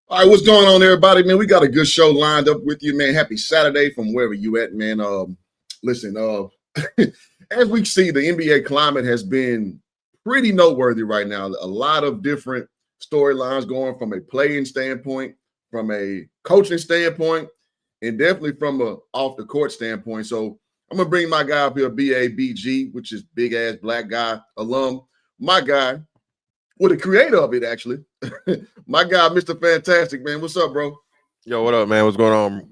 All right, what's going on, everybody? Man, we got a good show lined up with you, man. Happy Saturday from wherever you at, man. Listen, as we see, the NBA climate has been pretty noteworthy right now. A lot of different storylines going from a playing standpoint, from a coaching standpoint, and definitely from a off the court standpoint. So I'm gonna bring my guy up here, BABG, which is big ass black guy alum. My guy, well, the creator of it, actually. My guy, Mr. Fantastic, man. What's up, bro? Yo, what up, man? What's going on?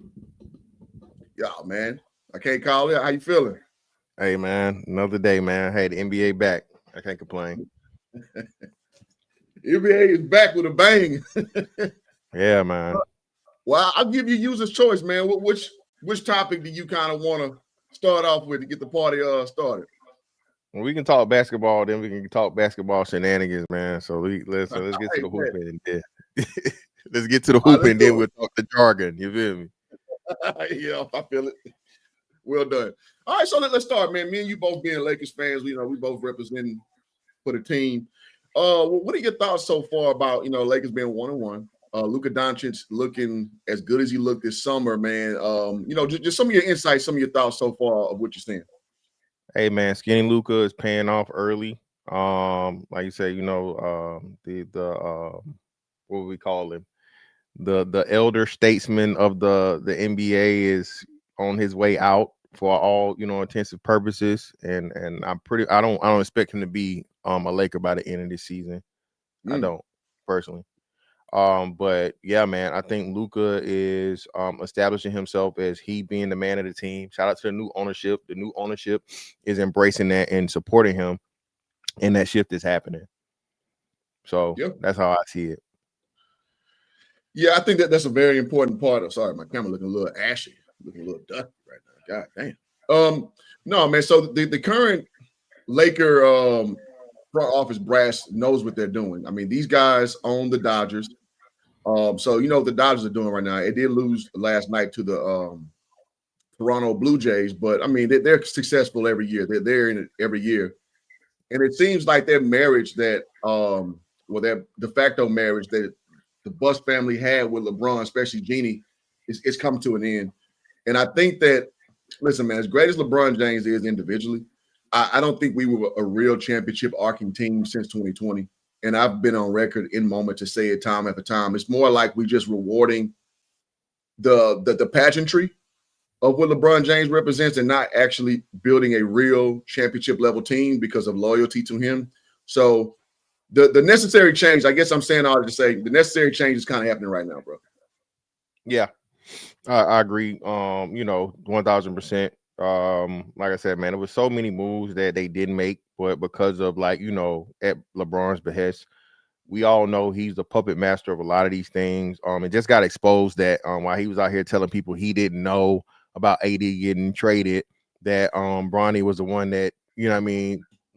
Yeah, man. I can't call it. How you feeling? Hey, man, another day, man. Hey, the NBA back. I can't complain. NBA is back with a bang. Yeah, man. Well, I'll give you user's choice, man. Which topic do you kind of want to start off with to get the party started? Well, we can talk basketball, then we can talk basketball shenanigans, man. So let's get to the hooping and then let's get to the hooping, and then we'll talk the jargon. You feel me? Yeah, I feel it. Well done. All right, so let's start, man. Me and you both being Lakers fans, we both representing for the team. What are your thoughts so far about Lakers being 1-1? Luka Doncic looking as good as he looked this summer, man. Just some of your insights, some of your thoughts so far of what you're seeing. Hey, man, skinny Luka is paying off early. Like you say, the what would we call him? The elder statesman of the NBA is on his way out for all intensive purposes, and I don't expect him to be a Laker by the end of this season. I don't personally. But yeah, man, I think Luka is establishing himself as he being the man of the team. Shout out to the new ownership. The new ownership is embracing that and supporting him, and that shift is happening. So that's how I see it. Yeah, I think that's a very important part of. Sorry, my camera looking a little ashy, looking a little dusty right now. God damn. No, man. So the current Laker front office brass knows what they're doing. I mean, these guys own the Dodgers. So you know what the Dodgers are doing right now. It did lose last night to the Toronto Blue Jays, but I mean they're successful every year. They're in it every year, and it seems like their marriage that their de facto marriage that the Buss family had with LeBron, especially Jeannie, is coming to an end. And I think that, listen, man, as great as LeBron James is individually, I don't think we were a real championship arcing team since 2020. And I've been on record in moment to say it time after time. It's more like we just rewarding the pageantry of what LeBron James represents and not actually building a real championship level team because of loyalty to him. So the necessary change, I guess I'm saying all to say the necessary change is kind of happening right now, bro. Yeah, I agree. 1000%. Like I said, man, it was so many moves that they didn't make, but because of at LeBron's behest, we all know he's the puppet master of a lot of these things. It just got exposed that while he was out here telling people he didn't know about AD getting traded, that Bronny was the one that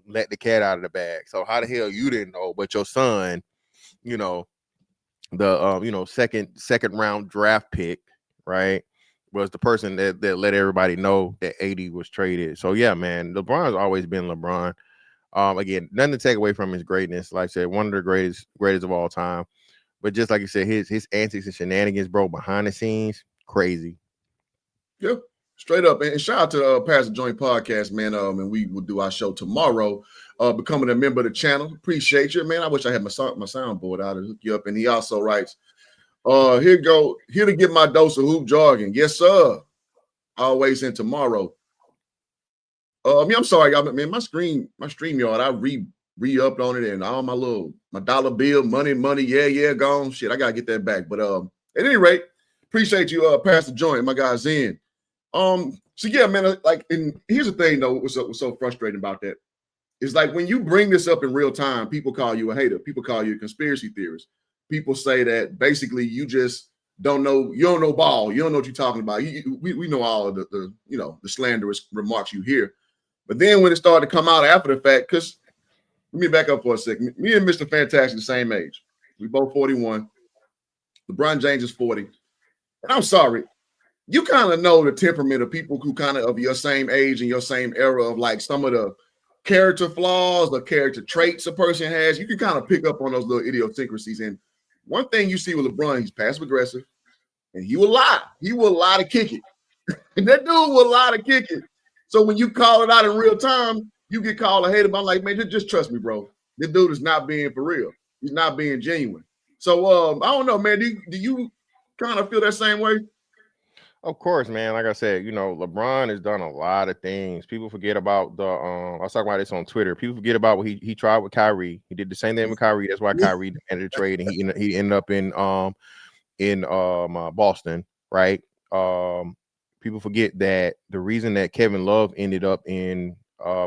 let the cat out of the bag. So how the hell you didn't know, but your son, the second round draft pick, right, was the person that let everybody know that AD was traded. So yeah, man, LeBron's always been LeBron. Again, nothing to take away from his greatness. Like I said, one of the greatest of all time. But just like you said, his antics and shenanigans, bro, behind the scenes, crazy. Yeah, straight up. And shout out to Pastor Joint Podcast, man. And we will do our show tomorrow. Becoming a member of the channel. Appreciate you, man. I wish I had my soundboard out to hook you up. And he also writes, here to get my dose of hoop jargon. Yes, sir. Always in tomorrow. I'm sorry, y'all, man. My StreamYard, I re-upped on it, and all my dollar bill, money, yeah, gone. Shit, I gotta get that back. But at any rate, appreciate you, Pastor Joint, my guy Zen. So yeah, man. And here's the thing, though. What's so frustrating about that? It's like when you bring this up in real time, people call you a hater. People call you a conspiracy theorist. People say that basically you just don't know. You don't know ball. You don't know what you're talking about. We know all of the slanderous remarks you hear. But then when it started to come out after the fact, because let me back up for a second. Me and Mr. Fantastic the same age. We both 41. LeBron James is 40. And I'm sorry. You kind of know the temperament of people who kind of your same age and your same era of like some of the character flaws, the character traits a person has. You can kind of pick up on those little idiosyncrasies. And one thing you see with LeBron, he's passive aggressive, and he will lie. He will lie to kick it. And that dude will lie to kick it. So when you call it out in real time, you get called a hater. But I'm like, man, just trust me, bro. This dude is not being for real. He's not being genuine. So I don't know, man. Do you kind of feel that same way? Of course, man. Like I said, LeBron has done a lot of things. People forget about the I was talking about this on Twitter. People forget about what he tried with Kyrie. He did the same thing with Kyrie. That's why Kyrie demanded a trade, and he ended up in Boston, right? People forget that the reason that Kevin Love ended up in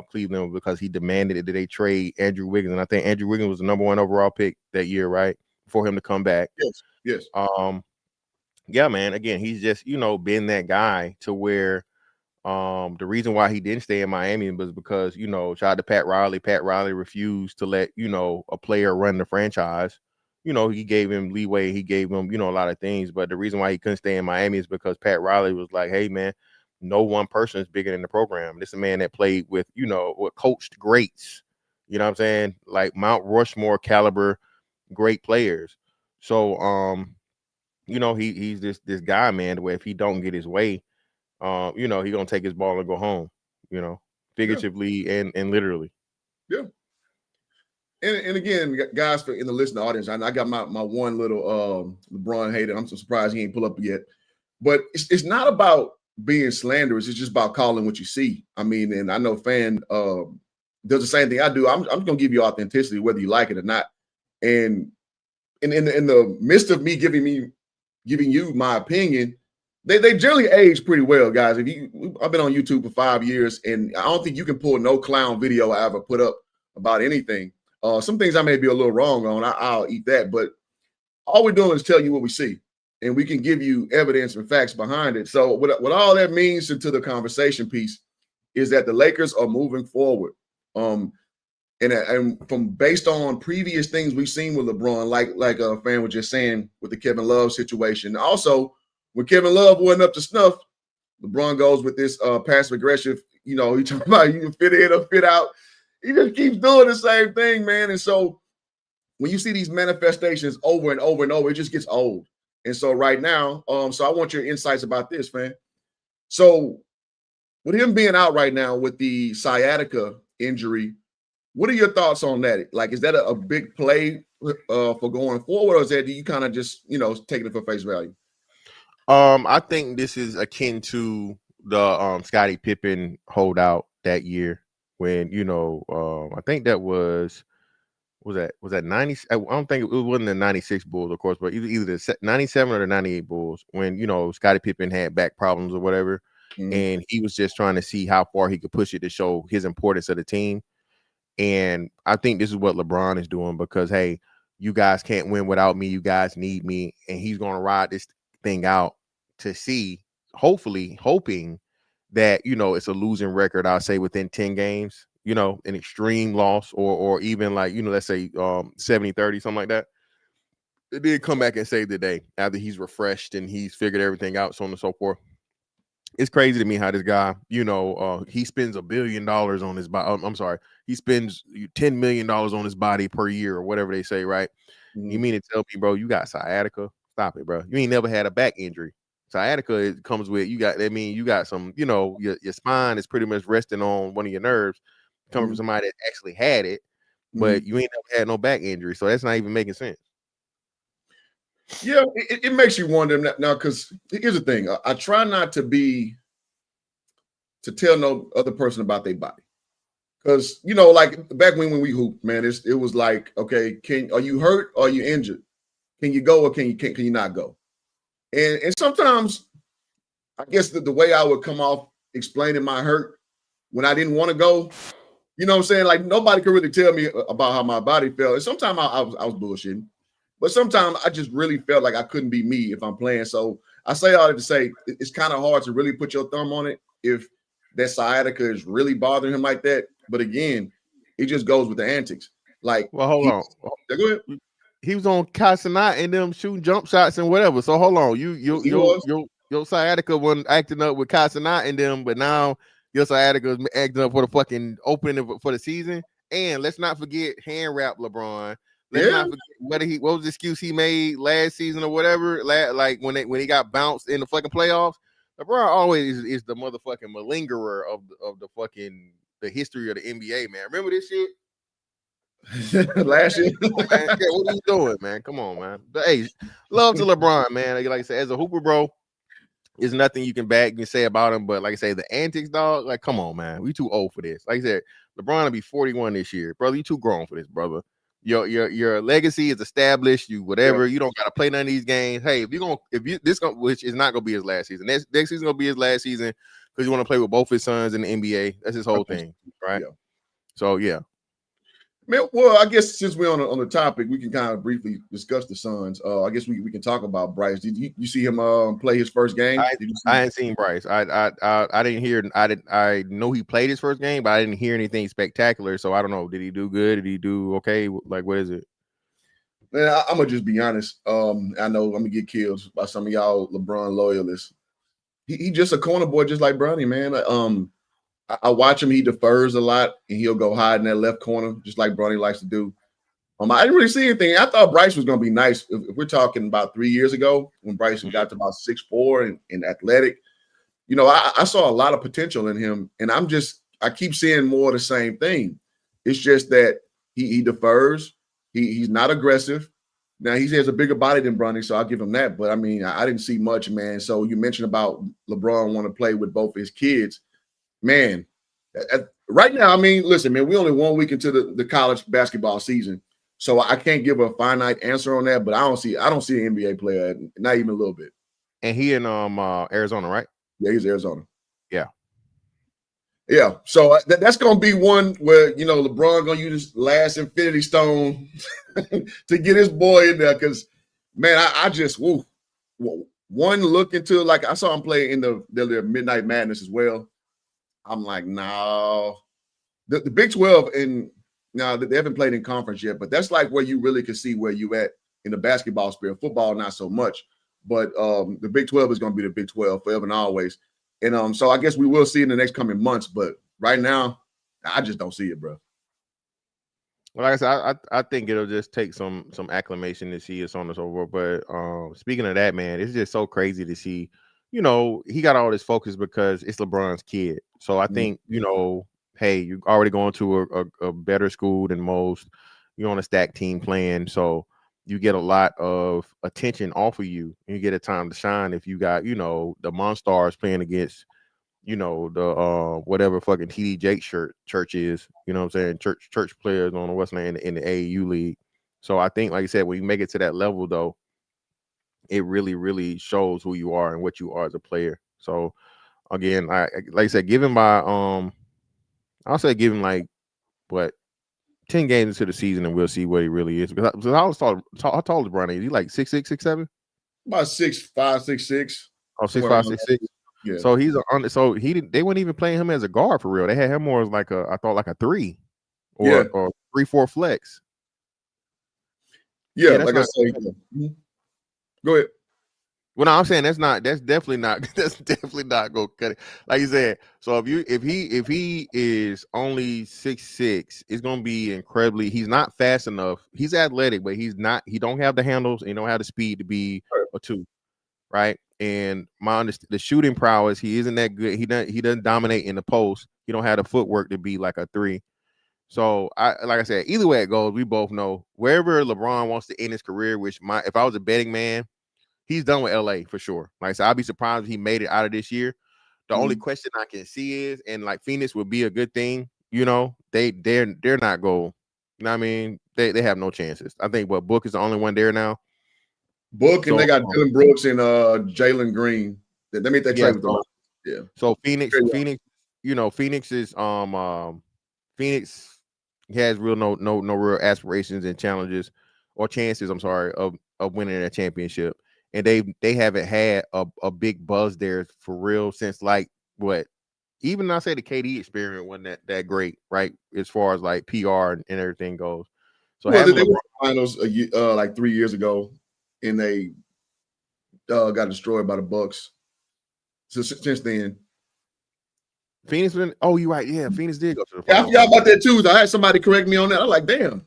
Cleveland was because he demanded that they trade Andrew Wiggins, and I think Andrew Wiggins was the number 1 overall pick that year, right? For him to come back. Yes. Yeah, man. Again, he's just, been that guy to where the reason why he didn't stay in Miami was because, shout out to Pat Riley. Pat Riley refused to let, a player run the franchise. He gave him leeway. He gave him, a lot of things. But the reason why he couldn't stay in Miami is because Pat Riley was like, hey, man, no one person is bigger than the program. This is a man that played with, coached greats. You know what I'm saying? Like Mount Rushmore caliber great players. So, he's this guy, man, where if he don't get his way, he gonna take his ball and go home, figuratively and literally. Yeah. And again, guys, in the listening audience, I got my one little LeBron hater. I'm so surprised he ain't pull up yet. But it's not about being slanderous. It's just about calling what you see. I mean, and I know Fan does the same thing I do. I'm gonna give you authenticity, whether you like it or not. And in the midst of me giving you my opinion, they generally age pretty well, guys. I've been on YouTube for 5 years, and I don't think you can pull no clown video I ever put up about anything. Some things I may be a little wrong on, I'll eat that, but all we're doing is tell you what we see, and we can give you evidence and facts behind it. So what all that means into the conversation piece is that the Lakers are moving forward. And from based on previous things we've seen with LeBron, like a fan was just saying with the Kevin Love situation. Also, when Kevin Love wasn't up to snuff, LeBron goes with this passive aggressive. He talking about you can fit in or fit out. He just keeps doing the same thing, man. And so when you see these manifestations over and over and over, it just gets old. And so right now, so I want your insights about this, man. So with him being out right now with the sciatica injury, what are your thoughts on that? Like, is that a big play for going forward, or is that do you kind of just taking it for face value? I think this is akin to the Scottie Pippen holdout that year when I think that was that 90? I don't think it wasn't the 96 Bulls, of course, but either the 97 or the 98 Bulls when Scottie Pippen had back problems or whatever, and he was just trying to see how far he could push it to show his importance of the team. And I think this is what LeBron is doing because, hey, you guys can't win without me. You guys need me. And he's going to ride this thing out to see, hopefully, hoping that, it's a losing record, I'll say, within 10 games, an extreme loss or even like, let's say 70-30, something like that. It did come back and save the day after he's refreshed and he's figured everything out, so on and so forth. It's crazy to me how this guy, he spends $1 billion on his body. I'm sorry. He spends $10 million on his body per year or whatever they say, right? Mm-hmm. You mean to tell me, bro, you got sciatica? Stop it, bro. You ain't never had a back injury. Sciatica comes with, you got some, your spine is pretty much resting on one of your nerves coming from somebody that actually had it, but you ain't never had no back injury. So that's not even making sense. Yeah, it makes you wonder now, because here's the thing. I try not to tell no other person about their body. Because, like back when we hooped, man, it was like, okay, are you hurt or are you injured? Can you go or can you not go? And sometimes I guess the way I would come off explaining my hurt when I didn't want to go, you know what I'm saying? Like nobody could really tell me about how my body felt. And sometimes I was bullshitting. But sometimes I just really felt like I couldn't be me if I'm playing. So I say all that to say it's kind of hard to really put your thumb on it if that sciatica is really bothering him like that. But again, it just goes with the antics. Like, well, hold on. Go ahead. He was on Casanat and them shooting jump shots and whatever. So hold on, your sciatica wasn't acting up with Casanat and them, but now your sciatica is acting up for the fucking opening for the season. And let's not forget hand wrap LeBron. Let's not forget what was the excuse he made last season or whatever. Like when he got bounced in the fucking playoffs. LeBron always is the motherfucking malingerer of the fucking the history of the NBA, man. Remember this shit? Last year. Man, yeah, what are you doing, man? Come on, man. But hey, love to LeBron, man. Like I said, as a hooper, bro, there's nothing you can say about him. But like I say, the antics, dog, like, come on, man. We too old for this. Like I said, LeBron will be 41 this year. Brother, you too grown for this, brother. Your legacy is established. You whatever. Yeah. You don't gotta play none of these games. Hey, which is not gonna be his last season. Next season gonna be his last season because you want to play with both his sons in the NBA. That's his whole thing, right? Yeah. So yeah. Man, well, I guess since we're on the topic, we can kind of briefly discuss the Suns. I guess we can talk about Bryce. Did you see him play his first game? I ain't seen Bryce. I didn't hear. I know he played his first game, but I didn't hear anything spectacular. So I don't know. Did he do good? Did he do okay? Like, what is it? Man, I'm gonna just be honest. I know I'm gonna get killed by some of y'all LeBron loyalists. He just a corner boy, just like Bronny, man. I watch him. He defers a lot, and he'll go hide in that left corner, just like Bronny likes to do. I didn't really see anything. I thought Bryce was going to be nice. If we're talking about 3 years ago, when Bryce got to about 6'4" and athletic, I saw a lot of potential in him, and I keep seeing more of the same thing. It's just that he defers. He's not aggressive. Now, he has a bigger body than Bronny, so I'll give him that. But, I mean, I didn't see much, man. So you mentioned about LeBron want to play with both his kids. Man, right now, I mean, listen, man, we only 1 week into the college basketball season, so I can't give a finite answer on that. But I don't see an NBA player, not even a little bit. And he in Arizona, right? Yeah, he's Arizona. Yeah. So that's gonna be one where LeBron gonna use his last Infinity Stone to get his boy in there because, man, I just one look into, like, I saw him play in the Midnight Madness as well. I'm like, no. The Big 12, and now they haven't played in conference yet, but that's like where you really can see where you at in the basketball spirit. Football, not so much. But the Big 12 is going to be the Big 12 forever and always. And so I guess we will see in the next coming months. But right now, I just don't see it, bro. Well, like I said, I think it'll just take some acclimation to see it on this over. But speaking of that, man, it's just so crazy to see. He got all this focus because it's LeBron's kid. So I think, hey, you're already going to a better school than most. You're on a stacked team playing. So you get a lot of attention off of you. And you get a time to shine if you got, the Monstars playing against, the whatever fucking TD Jake church is. You know what I'm saying? Church players on the Western end in the AAU league. So I think, like I said, when you make it to that level, though, it really, really shows who you are and what you are as a player. So again, like I said, give him I'll say give him 10 games into the season and we'll see what he really is. Because how tall is Bronny? Is he like 6'6", 6'7"? About 6'5", 6'6". Oh, 6'5", 6'6". Yeah. So they weren't even playing him as a guard for real. They had him more as like a 3 or 3-4 flex. Yeah, like I said. Go ahead. Well, no, I'm saying that's definitely not gonna cut it. Like you said, so if he is only 6'6", it's gonna be incredibly. He's not fast enough. He's athletic, but he don't have the handles and he don't have the speed to be a 2, right? And the shooting prowess, he isn't that good. He doesn't dominate in the post. He don't have the footwork to be like a 3. So like I said, either way it goes, we both know wherever LeBron wants to end his career. If I was a betting man, he's done with LA for sure. Like I said, I'd be surprised if he made it out of this year. The only question I can see is, and like Phoenix would be a good thing, they're not going. You know what I mean? They have no chances. I think Book is the only one there now. Book, and they got Dylan Brooks and Jalen Green. They made that trade with them. Yeah. So Phoenix, Phoenix is Phoenix has no real aspirations and challenges or chances, I'm sorry, of winning a championship. And they haven't had a big buzz there for real since even I say the KD experiment wasn't that great, right? As far as like PR and everything goes. So they were in the finals like 3 years ago, and they got destroyed by the Bucks. So since then, Phoenix. Oh, you're right. Yeah, Phoenix did go to the finals. Yeah, I forgot about that too. I had somebody correct me on that. I'm like, damn.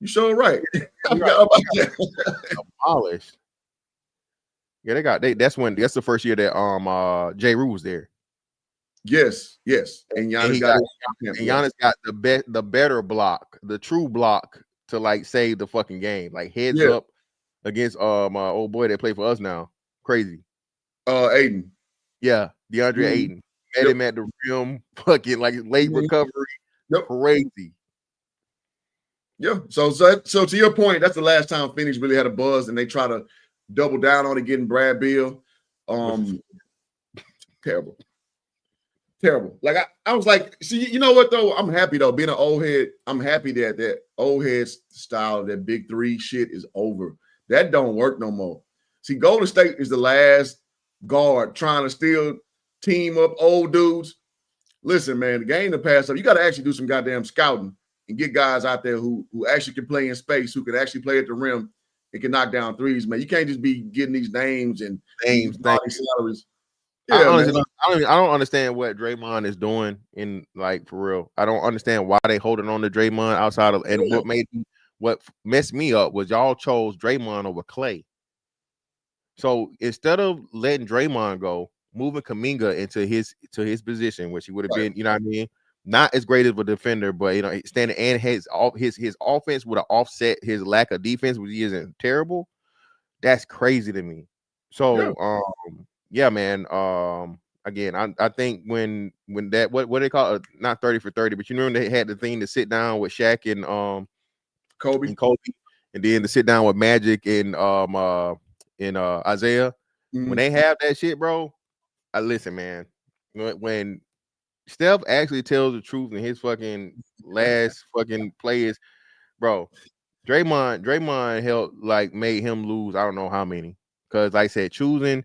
You sure right. I forgot about that. Demolished. Yeah, that's the first year that J. Rue was there. Yes. And Giannis got the better block, the true block to like save the fucking game. Like heads up against my old boy that played for us now. Crazy. Aiden. Yeah, DeAndre Ayton. Met him at the rim, fucking like late recovery. Crazy. Yeah. So to your point, that's the last time Phoenix really had a buzz, and they try to double down on it, getting Brad Beal. Terrible. Like I was like, see, you know what though? I'm happy though, being an old head. I'm happy that old head style, that big three shit is over. That don't work no more. See, Golden State is the last guard trying to still team up old dudes. Listen, man, the game to pass up. You got to actually do some goddamn scouting and get guys out there who actually can play in space, who can actually play at the rim and can knock down threes, man. You can't just be getting these names and salaries. Yeah, I don't understand what Draymond is doing in, like, for real. I don't understand why they holding on to Draymond outside of, and what messed me up was y'all chose Draymond over Clay. So instead of letting Draymond go, moving Kuminga into his position, which he would have been, you know what I mean, not as great of a defender, but you know, standing and his offense would have offset his lack of defense, which he isn't terrible. That's crazy to me. So yeah, man. Again, I think when that what they call it, not 30 for 30, but you remember they had the thing to sit down with Shaq and Kobe, and then to sit down with Magic and Isaiah. When they have that shit, bro. Listen, man. When Steph actually tells the truth in his fucking last fucking plays, bro, Draymond helped, like, made him lose I don't know how many. Because like I said, choosing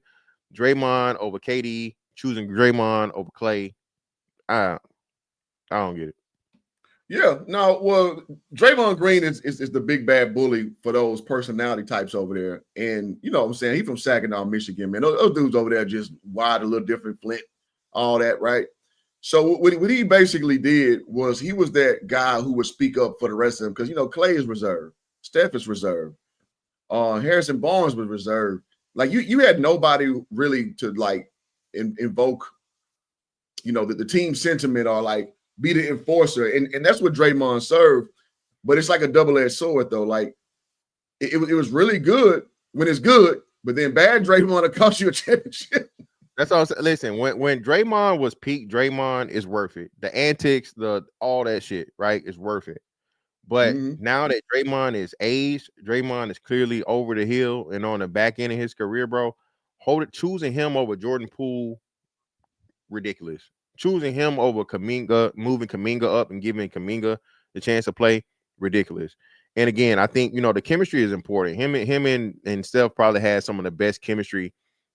Draymond over KD, choosing Draymond over Clay, I don't get it. Yeah, no, well, Draymond Green is the big bad bully for those personality types over there. And you know what I'm saying? He's from Saginaw, Michigan, man. Those dudes over there just wired, a little different, Flint, all that, right? So what he basically did was he was that guy who would speak up for the rest of them, because, you know, Clay is reserved, Steph is reserved, Harrison Barnes was reserved. Like you had nobody really to like invoke, you know, the team sentiment or like be the enforcer, and that's what Draymond served. But it's like a double-edged sword, though. Like it was really good when it's good, but then bad Draymond will cost you a championship. That's all I'm saying. Listen, when Draymond was peak, Draymond is worth it. The antics, all that shit, right, is worth it. But now that Draymond is aged, Draymond is clearly over the hill and on the back end of his career, bro. Choosing him over Jordan Poole, ridiculous. Choosing him over Kuminga, moving Kuminga up and giving Kuminga the chance to play, ridiculous. And again, I think, you know, the chemistry is important. Him and Steph probably had some of the best chemistry,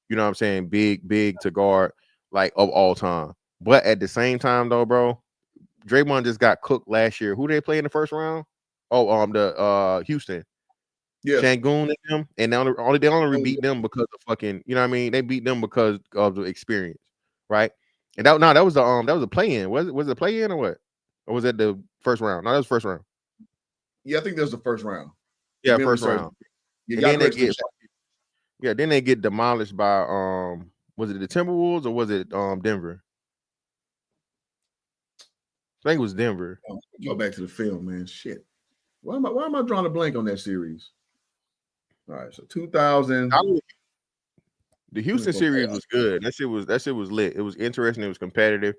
you know what I'm saying, big to guard, like, of all time. But at the same time, though, bro, Draymond just got cooked last year. Who did they play in the first round? The Houston. Yeah. Şengün and them. And they only beat them because of fucking, you know what I mean? They beat them because of the experience, right? And that was a play-in. Was it a play-in or what? Or was it the first round? No, that was first round. Yeah, I think that was the first round. Yeah, first round. Then they get demolished by was it the Timberwolves or was it Denver? I think it was Denver. Go back to the film, man. Shit. Why am I drawing a blank on that series? All right, so 2000. The Houston series was good. That shit was lit. It was interesting. It was competitive.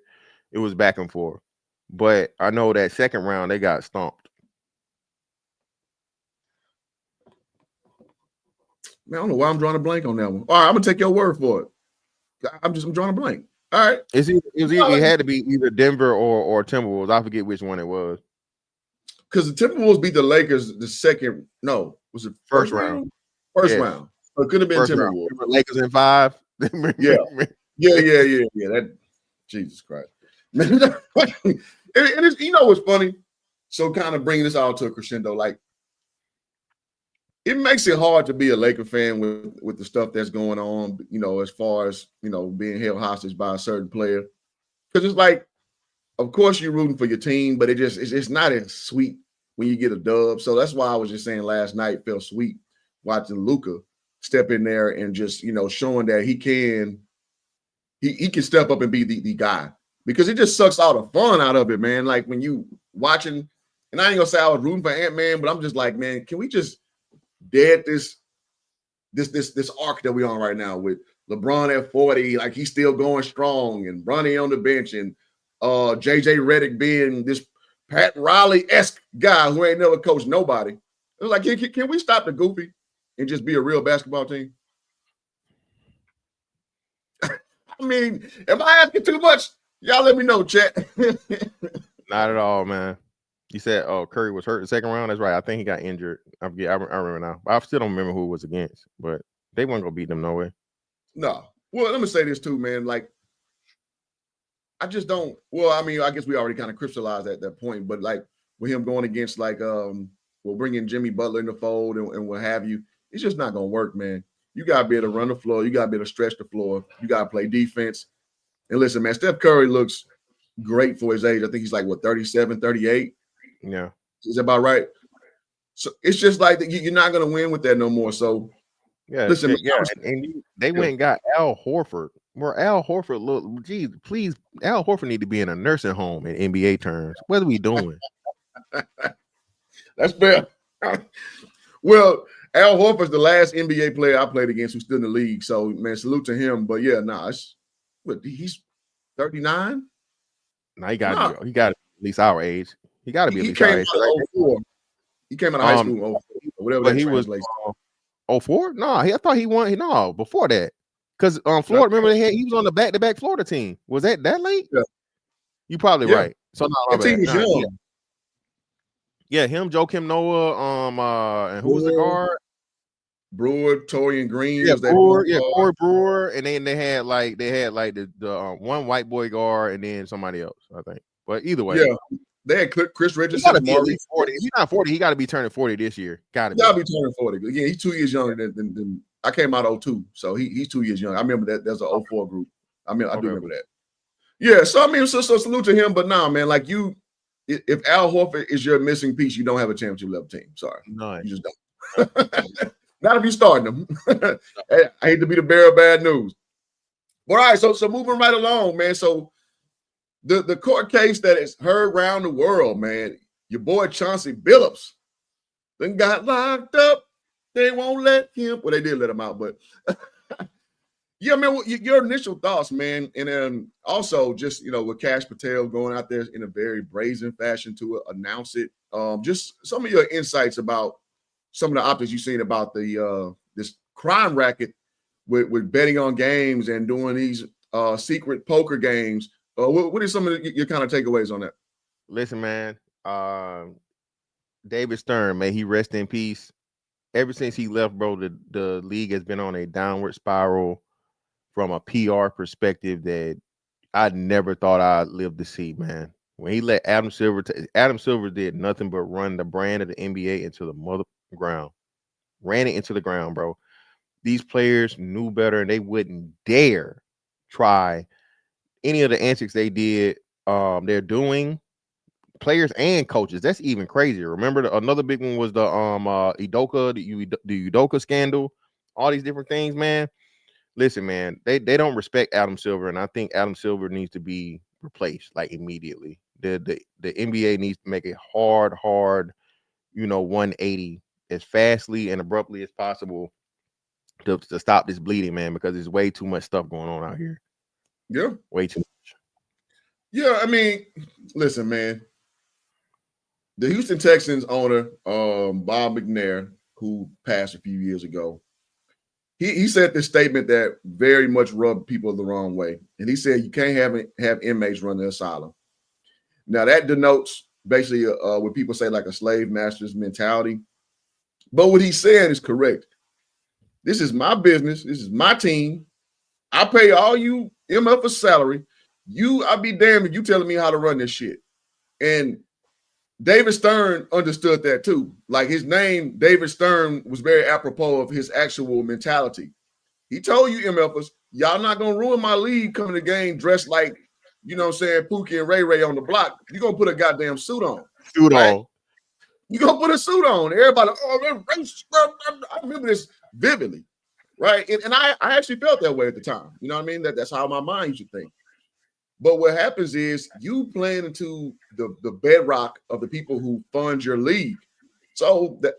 It was back and forth. But I know that second round they got stomped. Man, I don't know why I'm drawing a blank on that one. All right, I'm gonna take your word for it. I'm drawing a blank. All right. It had to be either Denver or Timberwolves. I forget which one it was. Because the Timberwolves beat the Lakers the second. No, was it first round? First round. So it could have been Timberwolves. Lakers in 5. Yeah. That, Jesus Christ. and it's, you know what's funny? So kind of bringing this all to a crescendo, like, it makes it hard to be a Laker fan with the stuff that's going on, you know, as far as, you know, being held hostage by a certain player. Because it's like, of course you're rooting for your team, but it's not as sweet when you get a dub. So that's why I was just saying last night felt sweet watching Luka step in there and just, showing that he can step up and be the guy, because it just sucks all the fun out of it, man. Like when you watching, and I ain't gonna say I was rooting for Ant-Man, but I'm just like, man, can we just dead this arc that we're on right now with LeBron at 40, like he's still going strong, and Bronny on the bench, and JJ Redick being this Pat Riley-esque guy who ain't never coached nobody. It was like, can we stop the goofy and just be a real basketball team? I mean, am I asking too much? Y'all let me know, chat. Not at all, man. You said, Curry was hurt the second round. That's right. I think he got injured. I remember now. I still don't remember who it was against, but they weren't gonna beat them no way. No. Well, let me say this too, man. Like, I just don't. Well, I mean, I guess we already kind of crystallized at that point, but like with him going against we'll bring in Jimmy Butler in the fold and what have you, it's just not gonna work, man. You gotta be able to run the floor. You gotta be able to stretch the floor. You gotta play defense. And listen, man, Steph Curry looks great for his age. I think he's like 37, 38. Yeah, is that about right? So it's just like you're not gonna win with that no more. So yeah, listen, yeah. And they went and got Al Horford. Where Al Horford look, geez, please, Al Horford need to be in a nursing home in NBA terms. What are we doing? That's fair. Well, Al Horford's the last NBA player I played against who's still in the league. So, man, salute to him. But yeah, he's 39. Now he got to be at least our age. He got to be at least our age. He came out of high school in 04, whatever that translates. 04? No, I thought he won. No, before that. Because Florida, remember he was on the back-to-back Florida team. Was that late? Yeah. You probably right. So that team was young. Yeah, him, Joakim Noah, and who was the guard? Brewer, Torian Green. Yeah, Corey Brewer, and then they had the one white boy guard and then somebody else, I think. But either way, yeah, they had Chris Richardson. Be 40. If he's not 40, he got to be turning 40 this year. Got to be turning 40. Again, he's 2 years younger than I came out 02, so he's 2 years younger. I remember that there's an 04 group. I do remember that. Yeah, so I mean, so salute to him, but nah, man, like if Al Horford is your missing piece, you don't have a championship level team. Sorry, no, you just don't. Not if you're starting them. I hate to be the bearer of bad news. But all right, so moving right along, man. So the court case that is heard around the world, man. Your boy Chauncey Billups then got locked up. They won't let him. Well, they did let him out, but yeah, man. Your initial thoughts, man, and also just with Kash Patel going out there in a very brazen fashion to announce it. Just some of your insights about some of the optics you've seen about the this crime racket with betting on games and doing these secret poker games. What are some of your kind of takeaways on that? Listen, man, David Stern, may he rest in peace. Ever since he left, bro, the league has been on a downward spiral from a PR perspective that I never thought I'd live to see, man. When he let Adam Silver did nothing but run the brand of the NBA into the mother ground. Ran it into the ground, bro. These players knew better and they wouldn't dare try any of the antics they did. They're doing, players and coaches. That's even crazier. Remember, another big one was the Udoka scandal. All these different things, man. Listen, man, they don't respect Adam Silver, and I think Adam Silver needs to be replaced like immediately. The NBA needs to make a hard 180 as fastly and abruptly as possible to stop this bleeding, man, because there's way too much stuff going on out here. Yeah, way too much. Yeah, I mean, listen, man. The Houston Texans owner, Bob McNair, who passed a few years ago, he said this statement that very much rubbed people the wrong way. And he said you can't have inmates run the asylum. Now, that denotes basically what people say like a slave master's mentality. But what he's saying is correct. This is my business. This is my team. I pay all you MF a salary. I'll be damned if you telling me how to run this shit. And David Stern understood that too. Like his name, David Stern, was very apropos of his actual mentality. He told you MFers, y'all not going to ruin my league coming to the game dressed like, Pookie and Ray Ray on the block. You're going to put a goddamn suit on. Suit on. You gonna put a suit on. Everybody, oh, they're racist. I remember this vividly, right? And I actually felt that way at the time. You know what I mean? That's how my mind used to think. But what happens is you playing into the bedrock of the people who fund your league. So that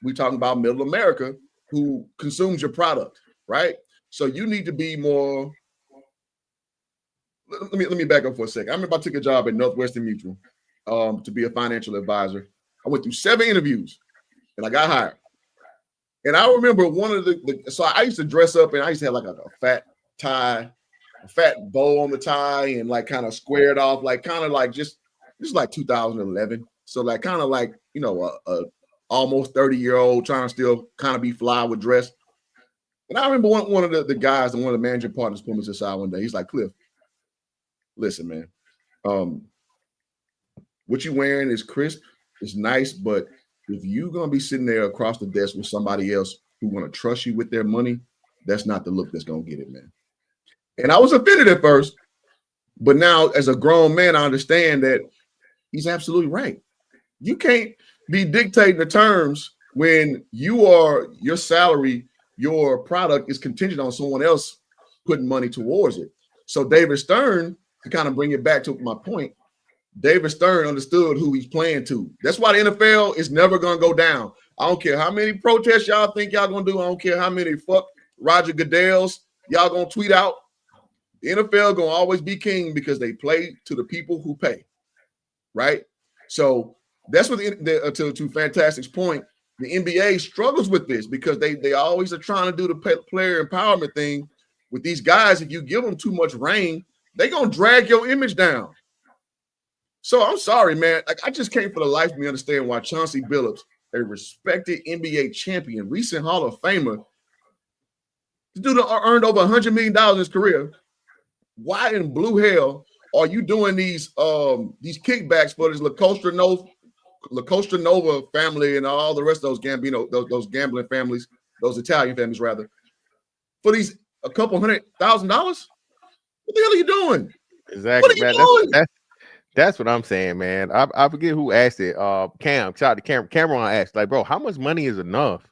we talking about middle America who consumes your product, right? So you need to be more. Let me back up for a second. I remember I took a job at Northwestern Mutual to be a financial advisor. I went through 7 interviews and I got hired. And I remember one of so I used to dress up and I used to have like a fat tie, a fat bow on the tie, and like kind of squared off, like kind of like just like 2011. So like kind of like, you know, a almost 30-year-old trying to still kind of be fly with dress. And I remember one of the guys and one of the managing partners pulled me to the side one day. He's like, Cliff, listen, man, what you wearing is crisp, it's nice, but if you're gonna be sitting there across the desk with somebody else who want to trust you with their money, that's not the look that's gonna get it, man. And I was offended at first, but now as a grown man, I understand that he's absolutely right. You can't be dictating the terms when your salary, your product is contingent on someone else putting money towards it. So David Stern, to kind of bring it back to my point, David Stern understood who he's playing to. That's why the NFL is never going to go down. I don't care how many protests y'all think y'all going to do. I don't care how many fuck Roger Goodell's y'all going to tweet out. The NFL going to always be king because they play to the people who pay, right? So that's what to Fantastic's point, the NBA struggles with this because they always are trying to do the player empowerment thing with these guys. If you give them too much reign, they're going to drag your image down. So I'm sorry, man. Like I just can't for the life of me understand why Chauncey Billups, a respected NBA champion, recent Hall of Famer, the dude earned over $100 million in his career. Why in blue hell are you doing these kickbacks for this La Costa Nova family and all the rest of those Gambino, those gambling families, those Italian families rather, for these a couple $100,000? What the hell are you doing? Exactly, what are you doing? That's what I'm saying, man. I forget who asked it. Cam, shout out to Cameron asked, like, bro, how much money is enough?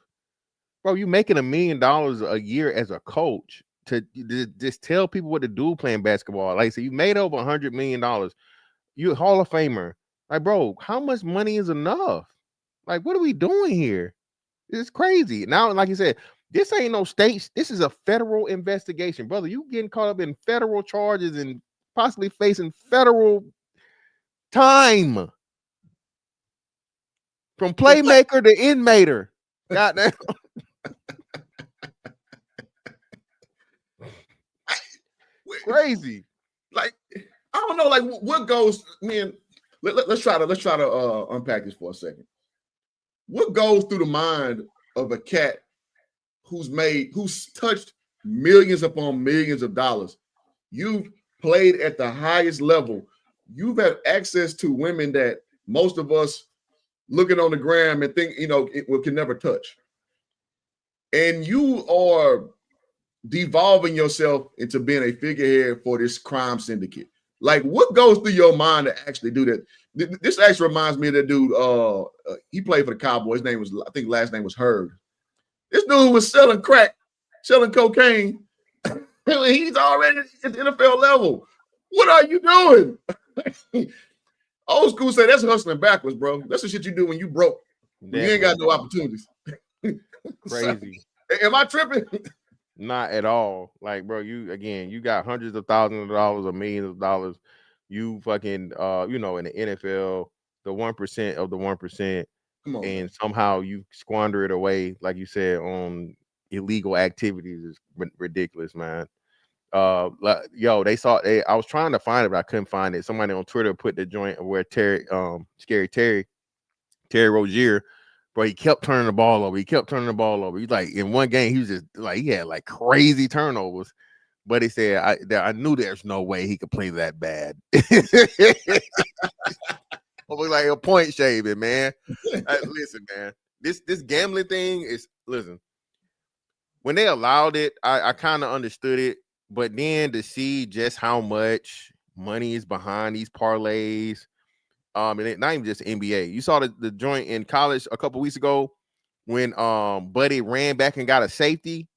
Bro, you making $1 million a year as a coach to just tell people what to do playing basketball. Like I said, you made over $100 million. You a Hall of Famer. Like, bro, how much money is enough? Like, what are we doing here? It's crazy. Now, like you said, this ain't no states. This is a federal investigation, brother. You getting caught up in federal charges and possibly facing federal time from playmaker to inmater. Goddamn. Crazy. Like I don't know. Like what goes? Man, let's try to unpack this for a second. What goes through the mind of a cat who's touched millions upon millions of dollars? You've played at the highest level. You've had access to women that most of us looking on the gram and think, can never touch. And you are devolving yourself into being a figurehead for this crime syndicate. Like, what goes through your mind to actually do that? This actually reminds me of that dude. He played for the Cowboys. His name was, I think, last name was Hurd. This dude was selling crack, selling cocaine. He's already at the NFL level. What are you doing? Old school say that's hustling backwards, bro. That's the shit you do when you broke. When you ain't got no opportunities. Crazy. Am I tripping? Not at all. Like, bro, you got hundreds of thousands of dollars or millions of dollars. You fucking in the NFL, the 1% of the 1%. Come on, and man. Somehow you squander it away, like you said, on illegal activities is ridiculous, man. I was trying to find it, but I couldn't find it. Somebody on Twitter put the joint where Terry Rozier, bro, he kept turning the ball over. He's like, in one game, he was just like, he had like crazy turnovers. But he said, I knew there's no way he could play that bad. It was like a point shaving, man. Listen, man, this gambling thing is, listen, when they allowed it, I kind of understood it. But then to see just how much money is behind these parlays and not even just NBA. You saw the joint in college a couple weeks ago when Buddy ran back and got a safety.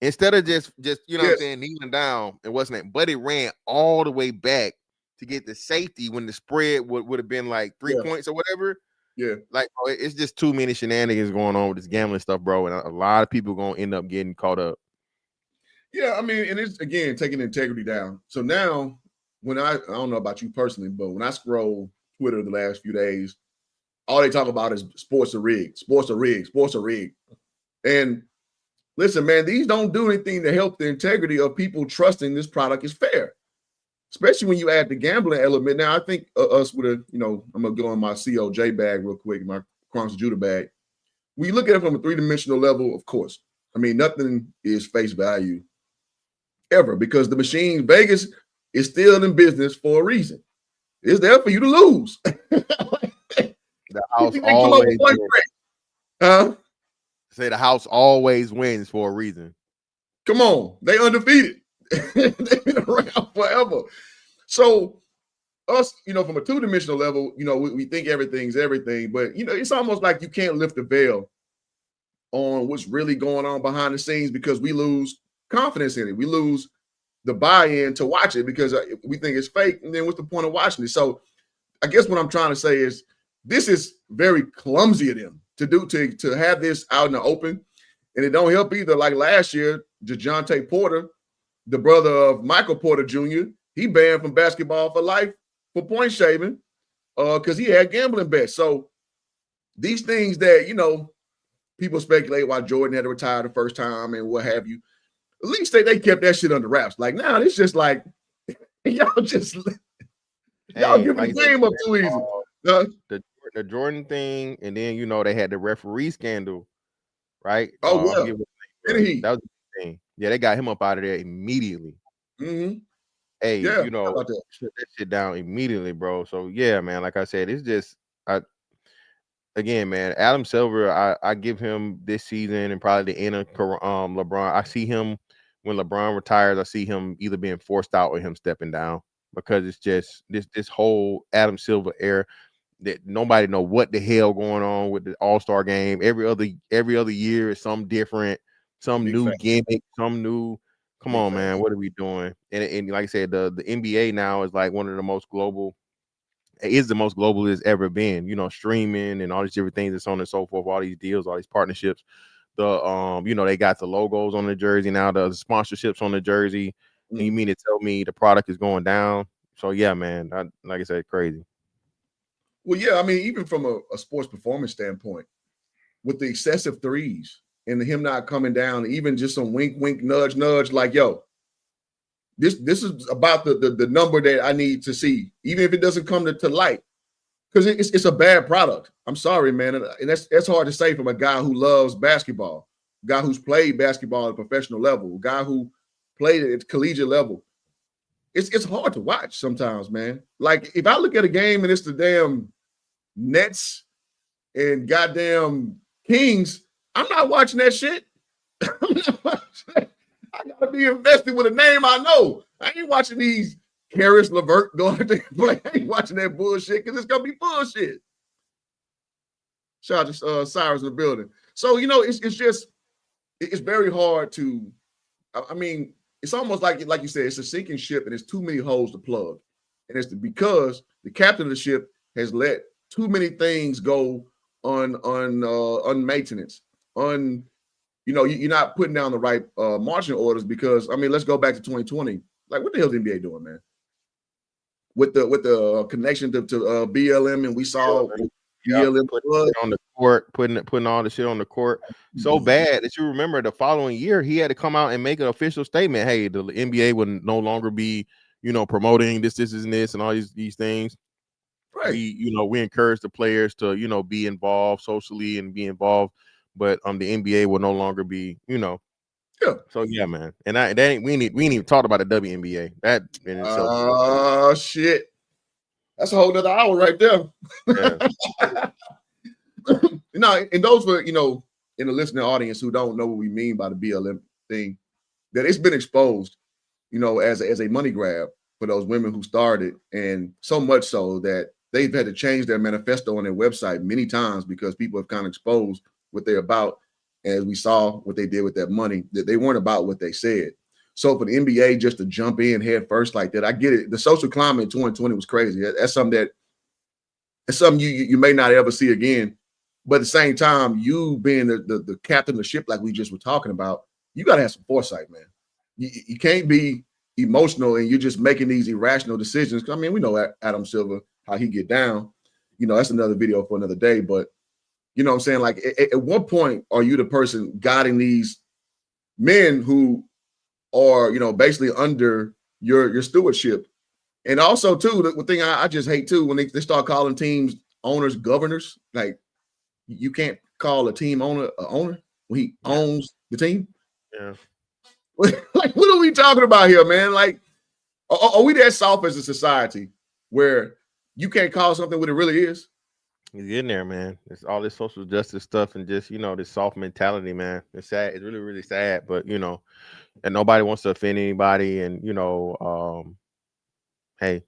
Instead of just you know what I'm saying, kneeling down and wasn't it? Buddy ran all the way back to get the safety when the spread would have been like 3 points or whatever. Yeah. Like, bro, it's just too many shenanigans going on with this gambling stuff, bro. And a lot of people gonna end up getting caught up. Yeah, I mean, and it's again taking integrity down. So now when I don't know about you personally, but when I scroll Twitter the last few days, all they talk about is sports are rigged, sports are rigged, sports are rigged. And listen, man, these don't do anything to help the integrity of people trusting this product is fair, especially when you add the gambling element. Now, I think us with a, I'm going to go in my COJ bag real quick, my Cronks Judah bag. When you look at it from a three-dimensional level, of course, I mean, nothing is face value ever because the machine, Vegas, is still in business for a reason. It's there for you to lose. The house always wins. Say the house always wins for a reason. Come on, they undefeated. They've been around forever. So us, from a two-dimensional level, we think everything's everything, but it's almost like you can't lift the veil on what's really going on behind the scenes because we lose confidence in it. We lose the buy-in to watch it because we think it's fake. And then what's the point of watching it? So I guess what I'm trying to say is this is very clumsy of them to have this out in the open. And it don't help either. Like last year, DeJounte Porter, the brother of Michael Porter Jr., he banned from basketball for life for point shaving because he had gambling bets. So these things that, people speculate why Jordan had to retire the first time and what have you. At least they kept that shit under wraps. Like now, it's just like y'all giving the game up too easy. The Jordan thing, and then they had the referee scandal, right? Oh yeah, that was the thing. Yeah, they got him up out of there immediately. Mm-hmm. Hey, shut that shit down immediately, bro. So yeah, man. Like I said, it's just again, man. Adam Silver, I give him this season and probably the end of LeBron. I see him when LeBron retires. I see him either being forced out or him stepping down because it's just this whole Adam Silver era that nobody know what the hell going on with the All-Star game. Every other year is some different, some new gimmick, some new. Come on, man, what are we doing? And like I said, the NBA now is like one of the most global. It is the most global it's ever been. Streaming and all these different things, and so on and so forth. All these deals, all these partnerships. They got the logos on the jersey now, the sponsorships on the jersey. Mm-hmm. And you mean to tell me the product is going down? So yeah, man, like I said, crazy. Well, yeah, I mean, even from a sports performance standpoint, with the excessive threes and him not coming down, even just some wink, wink, nudge, nudge, like, yo, this is about the number that I need to see, even if it doesn't come to light, because it's a bad product. I'm sorry, man, and that's hard to say from a guy who loves basketball, a guy who's played basketball at a professional level, a guy who played at collegiate level. It's hard to watch sometimes, man. Like if I look at a game and it's the damn Nets and goddamn Kings, I'm not watching that shit. I'm not watching that. I gotta be invested with a name I know. I ain't watching these Karis LeVert going to play. I ain't watching that bullshit because it's gonna be bullshit. Shout out to Cyrus in the building. So it's very hard to. I mean, it's almost like you said, it's a sinking ship and there's too many holes to plug, and it's because the captain of the ship has let too many things go on maintenance. You're not putting down the right marching orders because let's go back to 2020. Like, what the hell is the NBA doing, man? With the connection to BLM, and we saw BLM on the court, putting all the shit on the court so bad that you remember the following year he had to come out and make an official statement. Hey, the NBA would no longer be, promoting this and this and all these things. Right. We encourage the players to, be involved socially and be involved, but the NBA will no longer be, Yeah. So yeah, man. And we ain't even talked about the WNBA. That in itself. Shit. That's a whole nother hour right there. Yeah. And those for in the listening audience who don't know what we mean by the BLM thing, that it's been exposed, as a money grab for those women who started, and so much so that they've had to change their manifesto on their website many times because people have kind of exposed what they're about. As we saw what they did with that money, that they weren't about what they said. So for the NBA just to jump in head first like that, I get it. The social climate in 2020 was crazy. That's something you may not ever see again. But at the same time, you being the captain of the ship, like we just were talking about, you got to have some foresight, man. You can't be emotional and you're just making these irrational decisions. I mean, we know Adam Silver, how he get down. That's another video for another day. But you know what I'm saying? Like, at what point are you the person guiding these men who are, basically under your stewardship? And also, too, the thing I just hate, too, when they start calling teams owners governors. Like, you can't call a team owner an owner when he owns the team. Yeah. Like, what are we talking about here, man? Like, are we that soft as a society where you can't call something what it really is? He's getting there, man. It's all this social justice stuff and just, this soft mentality, man. It's sad. It's really, really sad. But, and nobody wants to offend anybody. And, hey,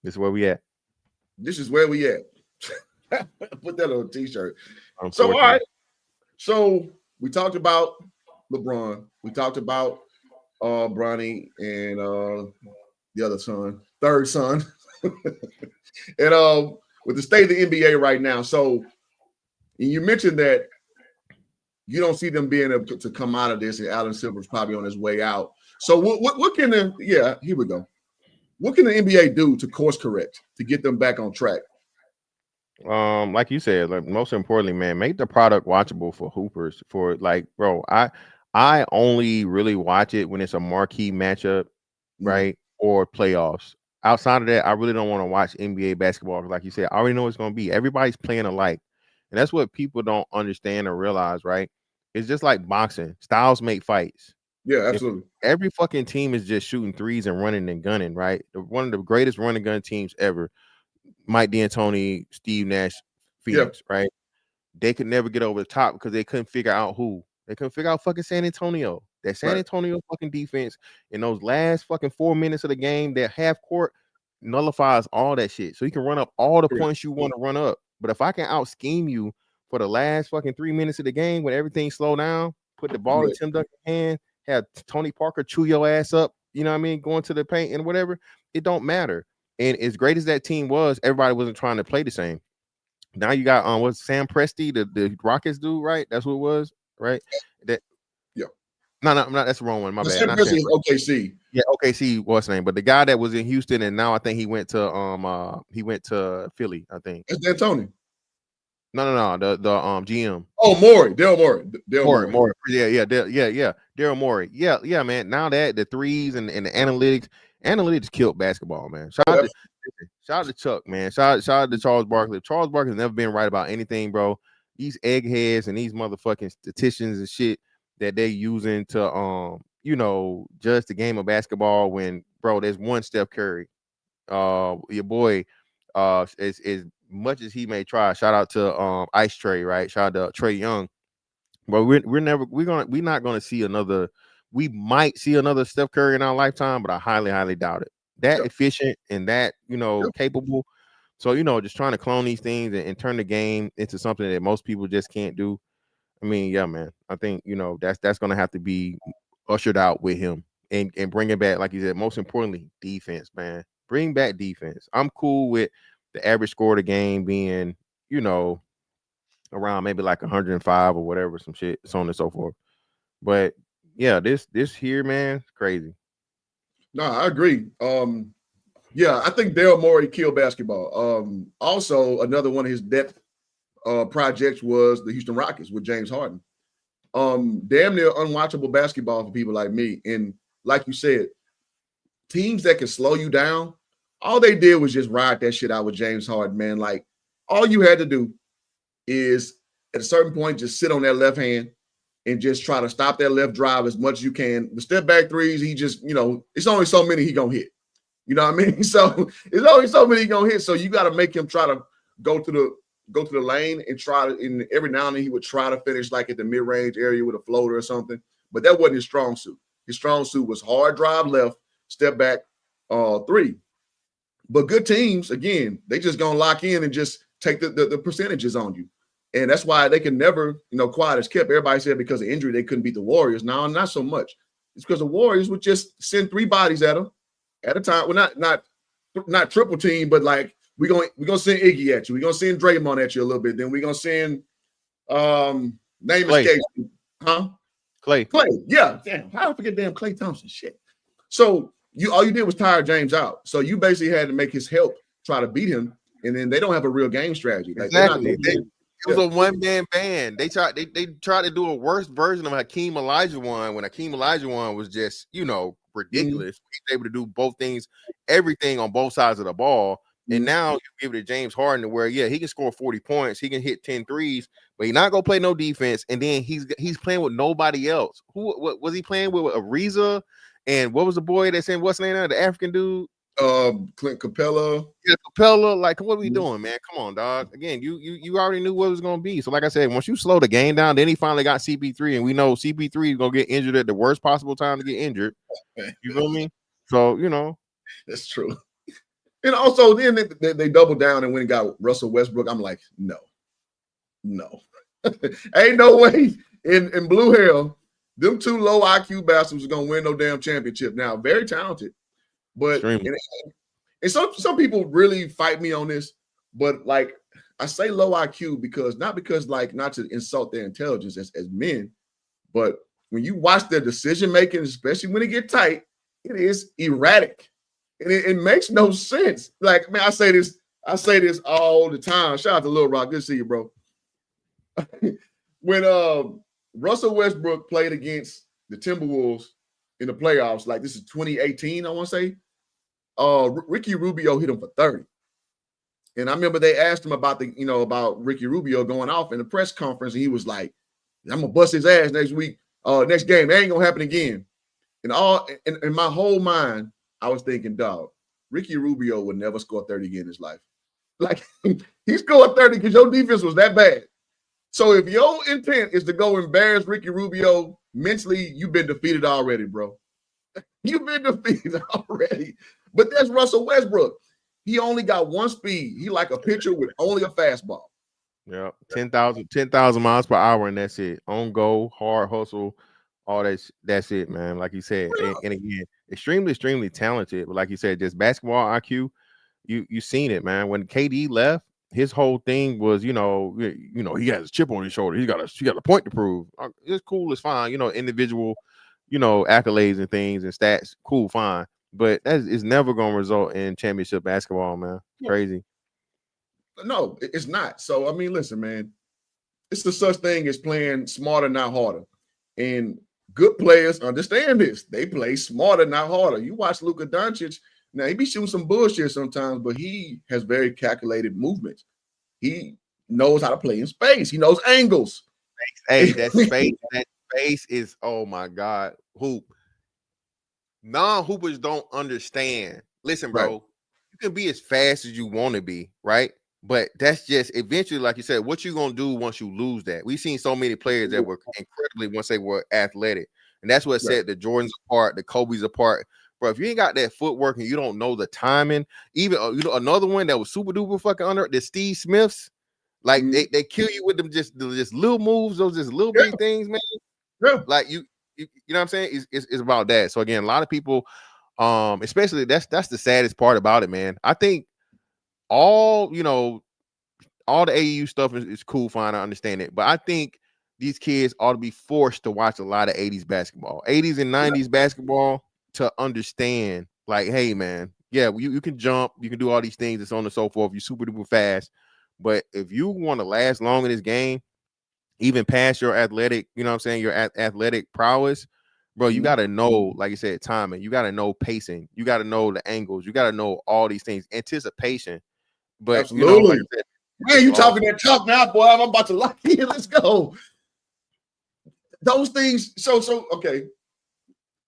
this is where we at. This is where we at. Put that on a t-shirt. So, all right. So we talked about LeBron. We talked about Bronny and the other son, third son. And with the state of the NBA right now. So you mentioned that you don't see them being able to come out of this, and Adam Silver's probably on his way out. So what can here we go. What can the NBA do to course correct to get them back on track? Like you said, like most importantly, man, make the product watchable for hoopers. For like, bro, I only really watch it when it's a marquee matchup, right? Or playoffs. Outside of that, I really don't want to watch NBA basketball. Like you said, I already know what it's going to be. Everybody's playing alike. And that's what people don't understand or realize, right? It's just like boxing. Styles make fights. Yeah, absolutely. If every fucking team is just shooting threes and running and gunning, right? One of the greatest run and gun teams ever, Mike D'Antoni, Steve Nash, Phoenix, right? They could never get over the top because they couldn't figure out who. They couldn't figure out fucking San Antonio. That San Antonio fucking defense in those last fucking 4 minutes of the game, that half court nullifies all that shit. So you can run up all the points you want to run up. But if I can out scheme you for the last fucking 3 minutes of the game when everything slow down, put the ball in Tim Duncan's hand, have Tony Parker chew your ass up, you know what I mean, going to the paint and whatever, it don't matter. And as great as that team was, everybody wasn't trying to play the same. Now you got what's Sam Presti, the Rockets dude, right? That's what it was, right? That No, that's the wrong one. My bad. Sam Presti is OKC. Yeah, OKC what's his name? But the guy that was in Houston and now I think he went to Philly, I think. It's D'Antoni. No, the GM. Oh, Morey, Daryl Morey. Yeah, Daryl Morey. Yeah, man. Now that the threes and the analytics killed basketball, man. Shout out to Chuck, man. Shout out to Charles Barkley. Charles Barkley's never been right about anything, bro. These eggheads and these motherfucking statisticians and shit that they using to judge the game of basketball when, bro, there's one Steph Curry. Your boy, as much as he may try, shout out to Ice Trey, right? Shout out to Trae Young. But we're not gonna see another. We might see another Steph Curry in our lifetime, but I highly, highly doubt it. That efficient and that capable. So just trying to clone these things and turn the game into something that most people just can't do. I mean, yeah, man. I think that's gonna have to be ushered out with him and bring it back, like you said. Most importantly, defense, man. Bring back defense. I'm cool with the average score of the game being, around maybe like 105 or whatever, some shit, so on and so forth. But yeah, this here, man, crazy. No, I agree. Yeah, I think Daryl Morey killed basketball. Also, another one of his depth projects was the Houston Rockets with James Harden. Damn near unwatchable basketball for people like me. And like you said, teams that can slow you down, all they did was just ride that shit out with James Harden, man. Like, all you had to do is at a certain point just sit on that left hand and just try to stop that left drive as much as you can. The step back threes, he just, it's only so many he gonna hit. You know what I mean? So it's only so many he gonna hit. So you got to make him try to go to the lane and try to. And every now and then he would try to finish like at the mid range area with a floater or something. But that wasn't his strong suit. His strong suit was hard drive left, step back, three. But good teams, again, they just gonna lock in and just take the percentages on you. And that's why they can never, quiet as kept. Everybody said because of injury, they couldn't beat the Warriors. Now, not so much. It's because the Warriors would just send 3 bodies at them at a time. Well, not triple team, but like we're gonna send Iggy at you. We're gonna send Draymond at you a little bit. Then we're gonna send name escapes. Huh? Clay. Yeah. Damn. How did I forget damn Clay Thompson? Shit. So all you did was tire James out. So you basically had to make his help try to beat him, and then they don't have a real game strategy. Like, exactly. It was a one-man band. They tried to do a worse version of Hakeem Olajuwon when Hakeem Olajuwon was just, ridiculous. He's able to do both things, everything on both sides of the ball. And now you give it to James Harden to where, he can score 40 points, he can hit 10 threes, but he's not gonna play no defense. And then he's playing with nobody else. What was he playing with? Ariza, and what was the boy that's in what's the name now? The African dude. Clint Capella. Yeah, Capella. Like, what are we doing, man? Come on, dog. Again, you already knew what it was gonna be. So, like I said, once you slow the game down, then he finally got CP3, and we know CP3 is gonna get injured at the worst possible time to get injured. You feel me? So, that's true. And also, then they doubled down and went and got Russell Westbrook. I'm like, no, ain't no way in blue hell them 2 low IQ bastards are gonna win no damn championship. Now, very talented. But and some people really fight me on this, but like I say low IQ not because not to insult their intelligence as men, but when you watch their decision making, especially when it get tight, it is erratic. And it makes no sense. Like, man, I say this all the time. Shout out to Lil Rock. Good to see you, bro. When Russell Westbrook played against the Timberwolves in the playoffs, like this is 2018, I want to say. Ricky Rubio hit him for 30. And I remember they asked him about about Ricky Rubio going off in the press conference, and he was like, I'm gonna bust his ass next week, next game. It ain't gonna happen again. And in my whole mind, I was thinking, dog, Ricky Rubio would never score 30 again in his life. Like, he scored 30 because your defense was that bad. So if your intent is to go embarrass Ricky Rubio mentally, you've been defeated already, bro. You've been defeated already. But that's Russell Westbrook. He only got one speed. He like a pitcher with only a fastball. Yeah, 10,000 miles per hour, and that's it. On go, hard hustle, all that's it, man. Like you said, and again, extremely, extremely talented. But like you said, just basketball IQ. You seen it, man. When KD left, his whole thing was, he has a chip on his shoulder. He got a point to prove. It's cool, it's fine. Individual, accolades and things and stats, cool, fine. But that is never going to result in championship basketball, man. Crazy. No, it's not. So, I mean, listen, man, it's the such thing as playing smarter, not harder. And good players understand this. They play smarter, not harder. You watch Luka Doncic. Now, he be shooting some bullshit sometimes, but he has very calculated movements. He knows how to play in space. He knows angles. Hey, that space is, oh, my God, hoop. Non-hoopers don't understand. Listen, bro, right. You can be as fast as you want to be, right? But that's just eventually, like you said, what you gonna do once you lose that? We've seen so many players that were incredibly once they were athletic, and that's what set the Jordans apart, the Kobe's apart. Bro, if you ain't got that footwork and you don't know the timing, even another one that was super duper fucking under the Steve Smiths, like they kill you with them just little moves, those just little bitty things, man. Yeah. Like you know what I'm saying? It's about that. So again, a lot of people, especially that's the saddest part about it, man. I think all the AAU stuff is cool, fine, I understand it, but I think these kids ought to be forced to watch a lot of 80s basketball, 80s and 90s basketball to understand, like, hey, man, yeah, you can jump, you can do all these things, and so on and so forth. You're super duper fast, but if you want to last long in this game, even past your athletic, your athletic prowess, bro, you got to know, like you said, timing. You got to know pacing. You got to know the angles. You got to know all these things, anticipation. But absolutely, like I said, man, you talking that talk now, boy. I'm about to lock in. Let's go. Those things. So okay.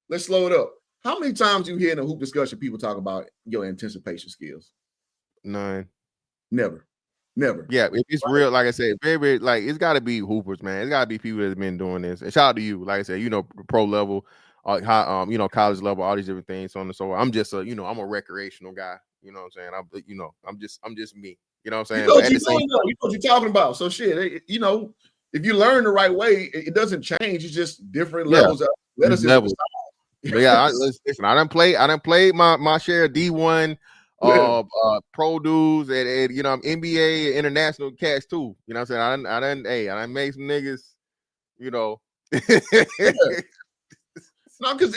Let's slow it up. How many times you hear in a hoop discussion people talk about your anticipation skills? None. Never. Yeah, if it's real, like I said, very like it's got to be hoopers, man. It's got to be people that's been doing this. And shout out to you, like I said, pro level, high, college level, all these different things. So on and so on. I'm just I'm a recreational guy. You know what I'm saying? I'm just me. You know what I'm You saying? know But what at you're the same doing, though. You know what you're talking about. So shit, if you learn the right way, it doesn't change. It's just different yeah, levels of athleticism. but yeah, listen. I done played my share of D1, Yeah. pro dudes, and NBA international cats too. You know what I'm saying? I done made some niggas. You know. No, because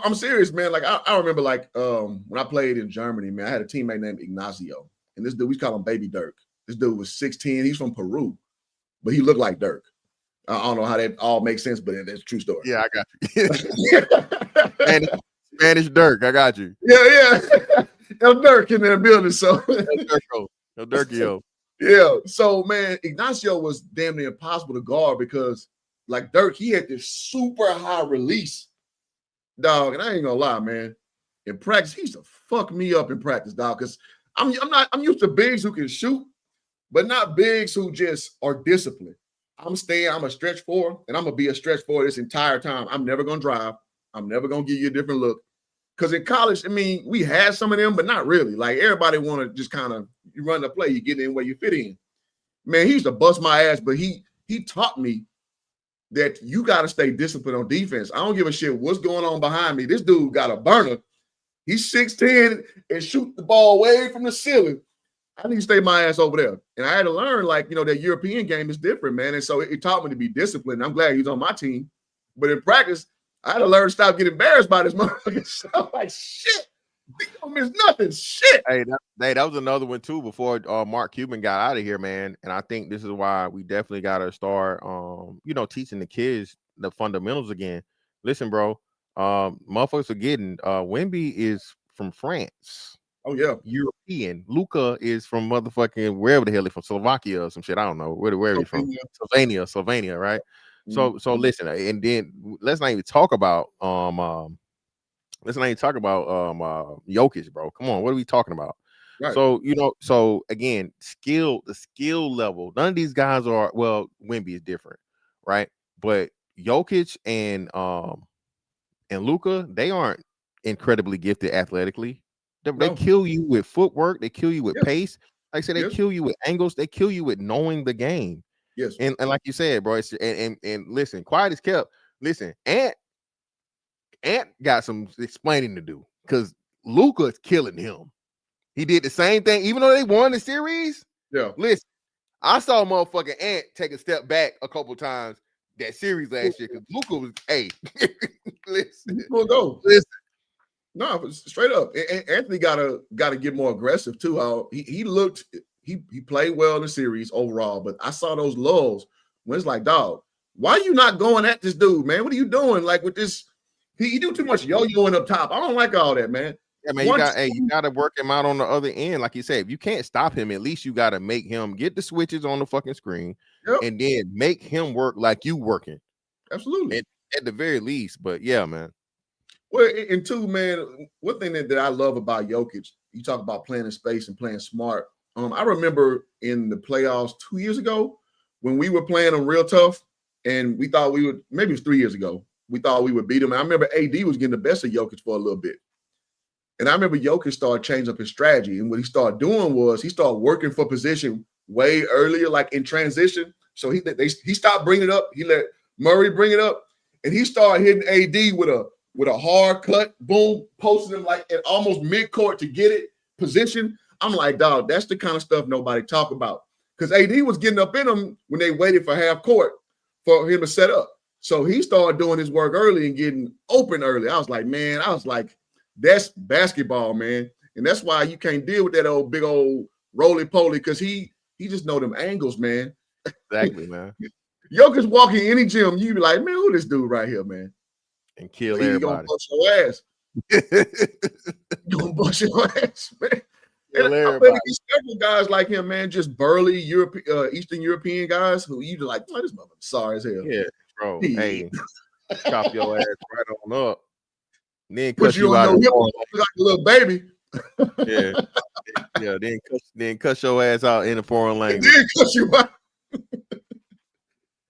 I'm serious, man. Like I remember, like when I played in Germany, man, I had a teammate named Ignacio, and this dude, we call him Baby Dirk. This dude was 6'10". He's from Peru, but he looked like Dirk. I don't know how that all makes sense, but that's a true story. Yeah, I got you. Spanish Dirk, I got you. Yeah. El Dirk in the building. So El Dirkio. Yeah. So man, Ignacio was damn near impossible to guard because like Dirk, he had this super high release. Dog, and I ain't gonna lie, man. In practice, he used to fuck me up in practice, dog. Because I'm used to bigs who can shoot, but not bigs who just are disciplined. I'm a stretch four, and I'm gonna be a stretch four this entire time. I'm never gonna drive. I'm never gonna give you a different look. Because in college, I mean, we had some of them, but not really. Like everybody want to just kind of you run the play, you get in where you fit in. Man, he used to bust my ass, but he taught me that you got to stay disciplined on defense. I don't give a shit what's going on behind me. This dude got a burner. He's 6'10" and shoot the ball away from the ceiling. I need to stay my ass over there. And I had to learn, like, that European game is different, man. And so it taught me to be disciplined. I'm glad he's on my team. But in practice, I had to learn to stop getting embarrassed by this motherfucker. So I'm like, shit, you don't miss nothing. Shit. Hey, that was another one too before Mark Cuban got out of here, man. And I think this is why we definitely got to start, teaching the kids the fundamentals again. Listen, bro, motherfuckers forgetting, Wemby is from France. Oh yeah, European. Luka is from motherfucking wherever the hell he's from, Slovakia or some shit. I don't know where he's from. Slovenia, right? Mm-hmm. So listen, and then let's not even talk about Jokic, bro. Come on, what are we talking about? Right. So again, the skill level. None of these guys are, Wemby is different, right? But Jokic and Luka, they aren't incredibly gifted athletically. They kill you with footwork, they kill you with pace. Like I said, they kill you with angles, they kill you with knowing the game. Yes. And like you said, bro, and listen, quiet as kept. Listen, Ant got some explaining to do because Luka is killing him. He did the same thing, even though they won the series. Yeah. Listen, I saw motherfucking Ant take a step back a couple times that series last year because Luka was, listen. We'll go. Listen. No, straight up. Anthony gotta get more aggressive too. He played well in the series overall, but I saw those lulls when it's like, dog, why are you not going at this dude, man? What are you doing? Like with this, he do too much yo-yoing up top. I don't like all that, man. Yeah, man, you got to work him out on the other end. Like you said, if you can't stop him, at least you got to make him get the switches on the fucking screen and then make him work like you working. Absolutely. At the very least, but yeah, man. Well, and two, man, one thing that I love about Jokic, you talk about playing in space and playing smart. I remember in the playoffs 2 years ago when we were playing them real tough, and we thought we would, maybe it was 3 years ago, we thought we would beat them. And I remember AD was getting the best of Jokic for a little bit. And I remember Jokic started changing up his strategy. And what he started doing was he started working for position way earlier, like in transition. So he stopped bringing it up. He let Murray bring it up, and he started hitting AD with a hard cut, boom, posting him like at almost midcourt to get it position. I'm like, dog, that's the kind of stuff nobody talk about. Because AD was getting up in him when they waited for half court for him to set up. So he started doing his work early and getting open early. I was like, that's basketball, man. And that's why you can't deal with that old big old roly-poly, because he just know them angles, man. Exactly, man. Jokic walking any gym, you be like, man, who this dude right here, man? And kill everybody. Gonna bust your ass. Gonna bust your ass, man. And I bet these several guys like him, man, just burly Eastern European guys who you like, oh, this motherfucker sorry as hell. Yeah, bro. Hey, chop your ass right on up. Then cut you out like a little baby. Yeah. Then cut your ass out in a foreign language. Then cut you out.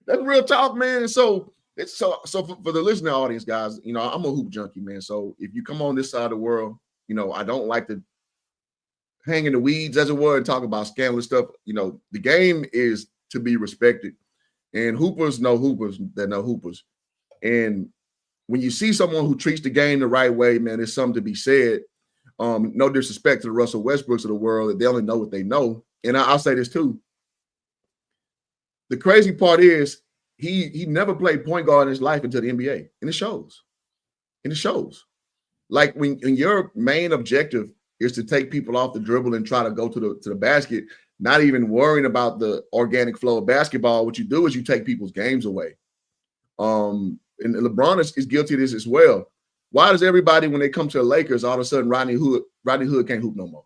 That's real talk, man. So for the listening audience, guys, I'm a hoop junkie, man. So if you come on this side of the world, I don't like to hang in the weeds, as it were, and talk about scandalous stuff. You know, the game is to be respected, and hoopers know hoopers that know hoopers. And when you see someone who treats the game the right way, man, there's something to be said. No disrespect to the Russell Westbrooks of the world, they only know what they know. And I'll say this too. The crazy part is he never played point guard in his life until the NBA, and it shows. And it shows. Like when your main objective is to take people off the dribble and try to go to the basket, not even worrying about the organic flow of basketball. What you do is you take people's games away. And LeBron is guilty of this as well. Why does everybody, when they come to the Lakers, all of a sudden Rodney Hood can't hoop no more?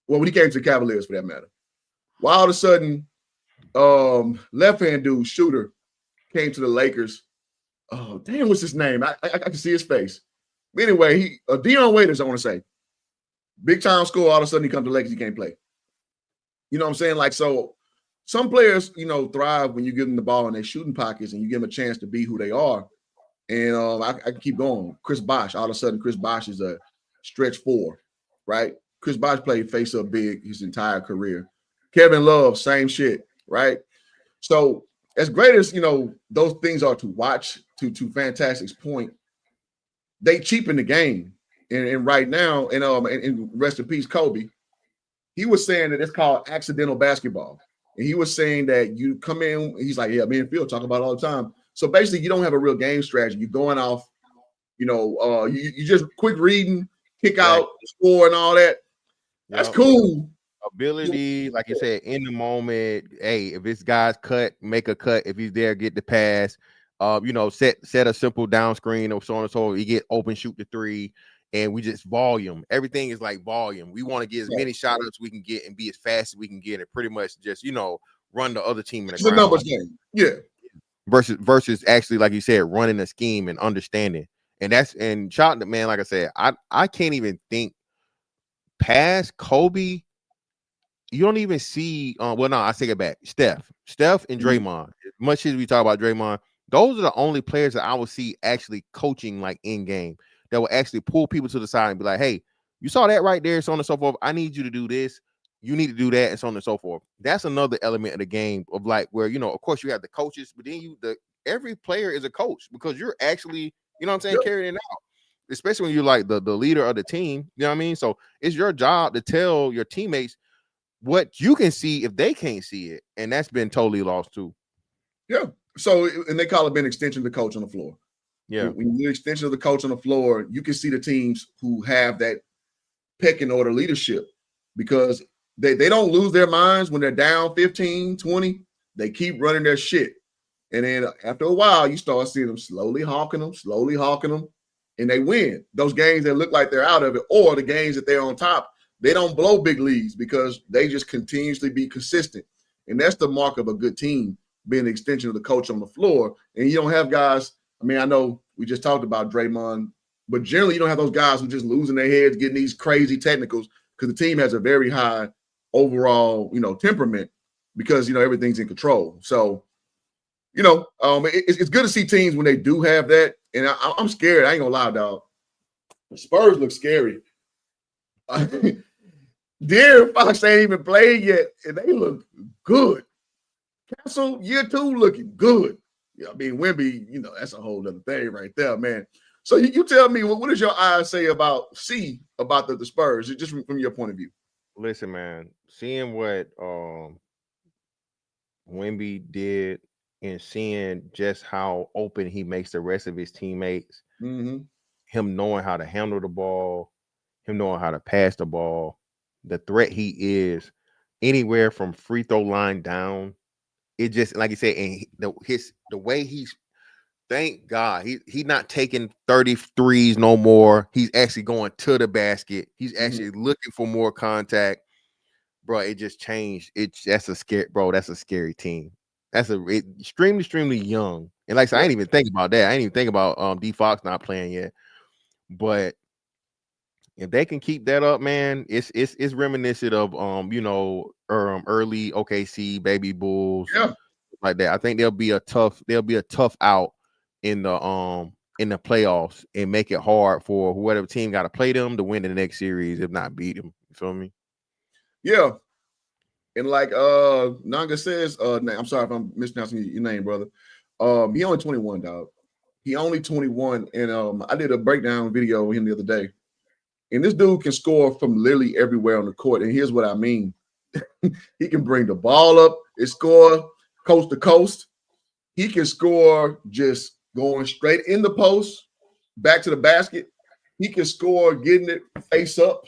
Well, when he came to the Cavaliers, for that matter. Why all of a sudden left-hand dude, Shooter, came to the Lakers? Oh, damn, what's his name? I can see his face. But anyway, Dion Waiters, I want to say. Big time score, all of a sudden he comes to the Lakers, he can't play. You know what I'm saying? Like, so some players, you know, thrive when you give them the ball in their shooting pockets and you give them a chance to be who they are. And I can keep going. Chris Bosh, all of a sudden, Chris Bosh is a stretch 4, right? Chris Bosh played face-up big his entire career. Kevin Love, same shit, right? So as great as, you know, those things are to watch, to Fantastic's point, they cheapen the game. And right now, and rest in peace, Kobe, he was saying that it's called accidental basketball. And he was saying that you come in, he's like, yeah, me and Phil talk about it all the time. So basically, you don't have a real game strategy. You're going off, you know, you just quick reading, kick out, score, and all that. That's cool. Ability, like you said, in the moment. Hey, if this guy's cut, make a cut. If he's there, get the pass. You know, set a simple down screen or so on and so forth. You get open, shoot the 3, and we just volume. Everything is like volume. We want to get as many shot ups we can get and be as fast as we can get it. Pretty much just, you know, run the other team in the ground. Numbers game. Yeah. Versus actually, like you said, running a scheme and understanding. And shout out, man, like I said, I can't even think past Kobe. You don't even see well, no, I take it back. Steph and Draymond. As much as we talk about Draymond, those are the only players that I will see actually coaching like in game that will actually pull people to the side and be like, hey, you saw that right there, so on and so forth. I need you to do this. You need to do that, and so on and so forth. That's another element of the game of like where, you know, of course you have the coaches, but then every player is a coach because you're actually, you know what I'm saying, carrying it out. Especially when you're like the leader of the team, you know what I mean? So it's your job to tell your teammates what you can see if they can't see it. And that's been totally lost too. Yeah. So, and they call it an extension of the coach on the floor. Yeah. When you're an extension of the coach on the floor, you can see the teams who have that pecking order leadership because they don't lose their minds when they're down 15, 20. They keep running their shit. And then after a while, you start seeing them slowly hawking them, and they win. Those games that look like they're out of it, or the games that they're on top, they don't blow big leads because they just continuously be consistent. And that's the mark of a good team, being an extension of the coach on the floor. And you don't have guys, I mean, I know we just talked about Draymond, but generally you don't have those guys who just losing their heads, getting these crazy technicals because the team has a very high overall, you know, temperament because, you know, everything's in control. So, you know, it's good to see teams when they do have that. And I'm scared. I ain't gonna lie, dog. The Spurs look scary. De'Aaron Fox ain't even played yet, and they look good. Castle year 2 looking good. Yeah, I mean, Wemby, you know, that's a whole other thing right there, man. So you tell me, what does your eyes say about the Spurs, just from your point of view? Listen, man, seeing what Wemby did and seeing just how open he makes the rest of his teammates, him knowing how to handle the ball, him knowing how to pass the ball, the threat he is anywhere from free throw line down. It just, like you said, and the way he's, thank God, he's not taking 33s no more. He's actually going to the basket. He's actually looking for more contact. Bro, it just changed. That's a scary team. That's extremely young. And like I said, I didn't even think about that. I didn't even think about D Fox not playing yet. But if they can keep that up, man, it's reminiscent of early OKC Baby Bulls, like that. I think they'll be a tough out in the playoffs and make it hard for whatever team got to play them to win the next series, if not beat them. You feel me? Yeah. And like Nanga says, I'm sorry if I'm mispronouncing your name, brother. He only 21, dog. He only 21. And I did a breakdown video with him the other day. And this dude can score from literally everywhere on the court. And here's what I mean. He can bring the ball up and score coast to coast. He can score just going straight in the post, back to the basket. He can score getting it face up.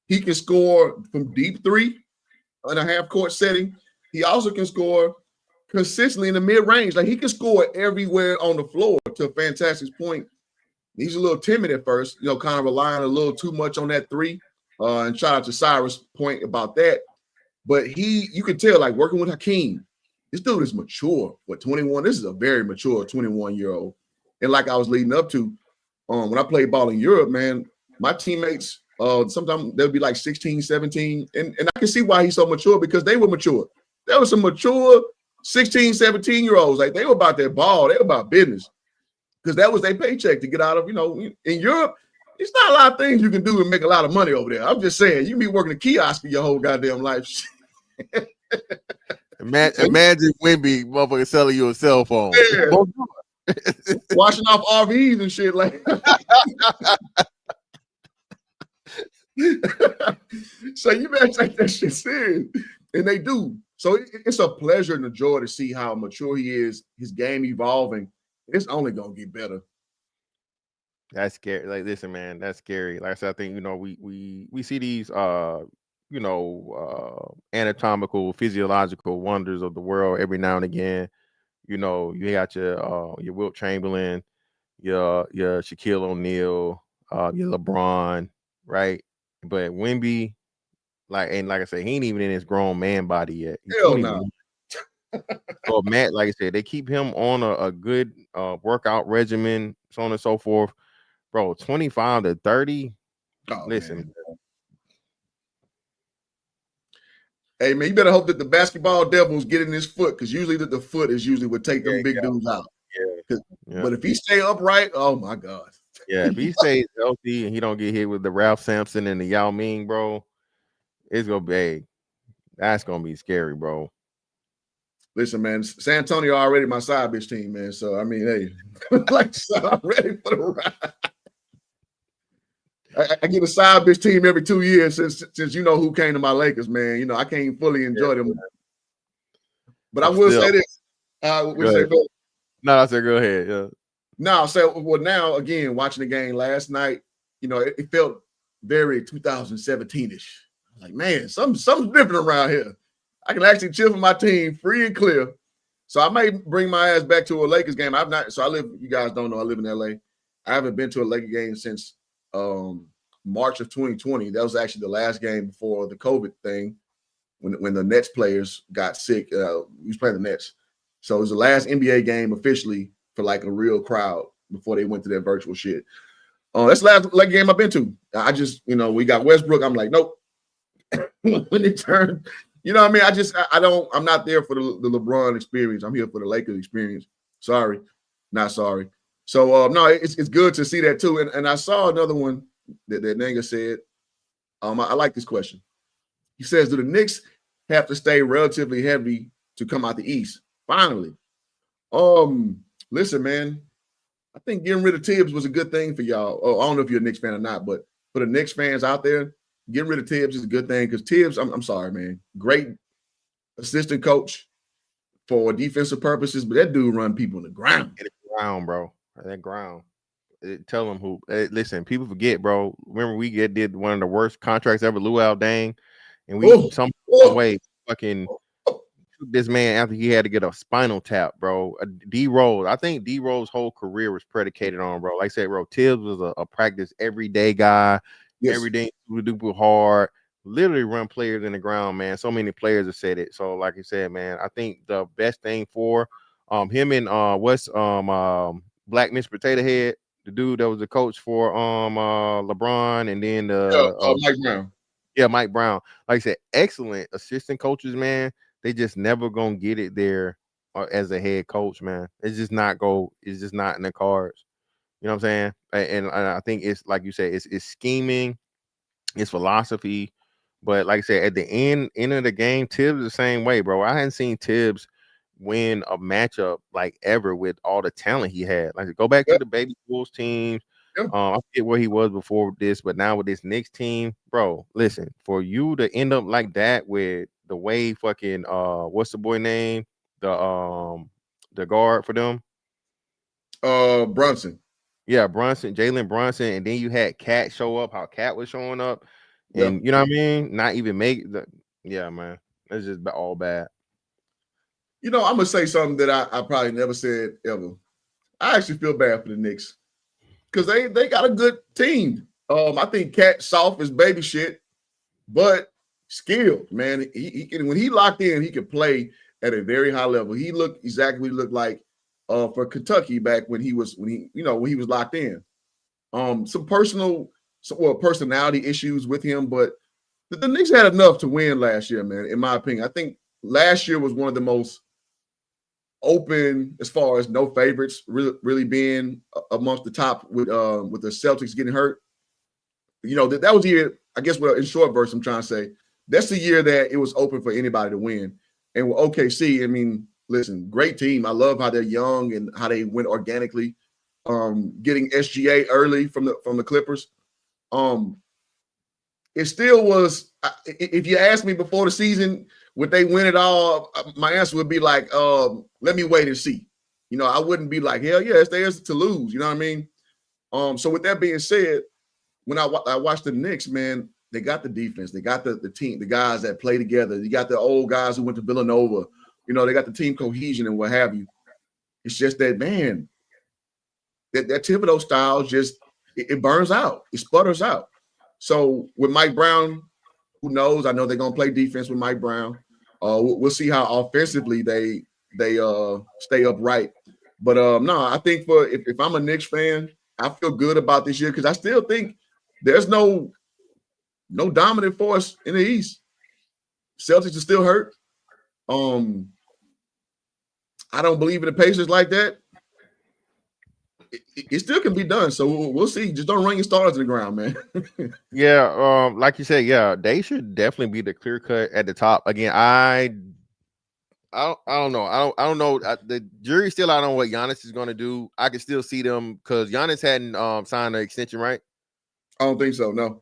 He can score from deep three in a half court setting. He also can score consistently in the mid range. Like he can score everywhere on the floor. To a fantastic point. He's a little timid at first, kind of relying a little too much on that three. And shout out to Cyrus' point about that. But you can tell, like working with Hakeem, this dude is mature. What 21? This is a very mature 21-year-old. And like I was leading up to, when I played ball in Europe, man, my teammates, sometimes they'll be like 16, 17. And I can see why he's so mature because they were mature. There were some mature 16, 17-year-olds. Like they were about their ball. They were about business. Because that was their paycheck to get out of, in Europe, it's not a lot of things you can do and make a lot of money over there. I'm just saying, you can be working a kiosk your whole goddamn life. Imagine Wemby motherfucker selling you a cell phone. Yeah. Washing off RVs and shit like So you better take that shit serious. And they do. So it's a pleasure and a joy to see how mature he is, his game evolving. It's only gonna get better. That's scary. Like, listen, man, that's scary. Like I said, I think we see these anatomical, physiological wonders of the world every now and again. You got your Wilt Chamberlain, your Shaquille O'Neal, your LeBron, right? But Wemby, like I said, he ain't even in his grown man body yet. He's Hell no. So Matt, like I said, they keep him on a good workout regimen, so on and so forth. Bro, 25 to 30. Oh, listen. Man. Hey man, you better hope that the basketball devils get in his foot because usually the foot is usually what take them big dudes out. Yeah. But if he stay upright, oh my God. Yeah, if he stays healthy and he don't get hit with the Ralph Sampson and the Yao Ming, bro, it's gonna be that's gonna be scary, bro. Listen, man, San Antonio already my side bitch team, man. So I mean, hey, like I'm ready for the ride. I get a side bitch team every 2 years since you know who came to my Lakers, man. I can't fully enjoy them. But I will say this. No, I said go ahead. Yeah. No, now again, watching the game last night, it felt very 2017-ish. Like, man, something's different around here. I can actually chill for my team free and clear. So I may bring my ass back to a Lakers game. You guys don't know, I live in LA. I haven't been to a Lakers game since March of 2020. That was actually the last game before the COVID thing when the Nets players got sick. We was playing the Nets. So it was the last NBA game officially for like a real crowd before they went to their virtual shit. That's the last Lakers game I've been to. I just, we got Westbrook. I'm like, nope. When it turned, what I mean? I'm not there for the LeBron experience. I'm here for the Lakers experience. Sorry. Not sorry. So no, it's good to see that too. And I saw another one that Nanga said. I like this question. He says, do the Knicks have to stay relatively heavy to come out the East? Finally. Listen, man. I think getting rid of Tibbs was a good thing for y'all. I don't know if you're a Knicks fan or not, but for the Knicks fans out there, getting rid of Tibbs is a good thing because Tibbs, I'm sorry, man. Great assistant coach for defensive purposes, but that dude run people in the ground. In the ground, bro. That ground. Tell them who. Listen, people forget, bro. Remember we did one of the worst contracts ever, Luol Deng, and we some way fucking took this man after he had to get a spinal tap, bro. D Rose, I think D Rose's whole career was predicated on, bro. Like I said, bro, Tibbs was a practice everyday guy. Yes. Everything super hard, literally run players in the ground, man. So many players have said it. So, like you said, man, I think the best thing for him and Black Mr. Potato Head, the dude that was the coach for LeBron, and then Mike Brown. Yeah, Mike Brown. Like I said, excellent assistant coaches, man. They just never gonna get it there as a head coach, man. It's just not in the cards. You know what I'm saying? And I think it's like you said, it's scheming, it's philosophy, But like I said, at the end of the game, Tibbs the same way, bro. I hadn't seen Tibbs win a matchup like ever with all the talent he had. Like go back to the Baby Bulls team. I forget where he was before this, but now with this Knicks team, bro, listen, for you to end up like that with the way fucking what's the boy name? The guard for them? Brunson. Yeah, Jalen Brunson, and then you had Cat show up, how Cat was showing up, and you know what I mean? Not even make the man. It's just all bad. You know, I'm gonna say something that I probably never said ever. I actually feel bad for the Knicks because they got a good team. I think Cat soft is baby shit, but skilled, man. He can, when he locked in, he could play at a very high level. He looked exactly like for Kentucky back when he was locked in. Some personality issues with him, but the Knicks had enough to win last year, man. In my opinion, I think last year was one of the most open as far as no favorites really being amongst the top with the Celtics getting hurt. You know, that was the year, I guess, well, in short verse, I'm trying to say, that's the year that it was open for anybody to win. And with OKC, I mean, listen, great team. I love how they're young and how they went organically. Getting SGA early from the Clippers. It still was, if you asked me before the season, would they win it all? My answer would be like, let me wait and see. You know, I wouldn't be like, hell yeah, it's theirs to lose. You know what I mean? So with that being said, when I watched the Knicks, man, they got the defense. They got the team, the guys that play together. You got the old guys who went to Villanova. You know, they got the team cohesion and what have you. It's just that, man, that Thibodeau style just, it burns out. It sputters out. So with Mike Brown, who knows? I know they're going to play defense with Mike Brown. We'll see how offensively they stay upright. But no, I think if I'm a Knicks fan, I feel good about this year because I still think there's no dominant force in the East. Celtics are still hurt. I don't believe in the Pacers like that. It still can be done. So we'll see. Just don't run your stars to the ground, man. Yeah, like you said, yeah, they should definitely be the clear cut at the top. Again, I don't know. I don't know. The jury's still out on what Giannis is going to do. I can still see them because Giannis hadn't signed an extension, right? I don't think so. No.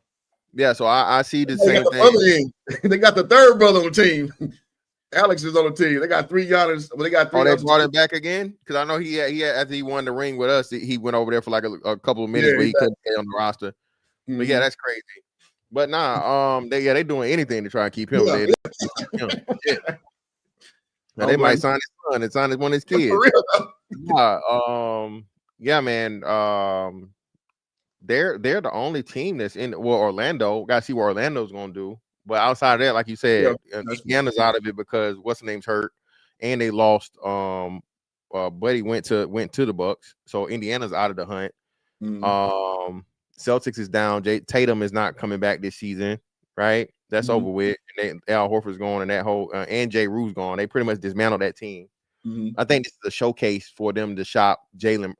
Yeah, so I see the same thing. They got the third brother on the team. Alex is on the team. They got 3 Giannis. They got 3. Oh, they brought him back again? Because I know he had after he won the ring with us, he went over there for like a couple of minutes, but he couldn't stay on the roster. Mm-hmm. But yeah, that's crazy. But nah, they doing anything to try and keep him. Yeah. Now, they might sign his son and sign one of his kids. Yeah, man. They're the only team that's in Orlando. Gotta see what Orlando's gonna do. But outside of that, like you said, Indiana's out of it because what's the name's hurt, and they lost. Buddy went to the Bucks, so Indiana's out of the hunt. Mm-hmm. Celtics is down. Tatum is not coming back this season, right? That's over with. And Al Horford's gone, and that whole and Jay Rue's gone. They pretty much dismantled that team. Mm-hmm. I think this is a showcase for them to shop Jaylen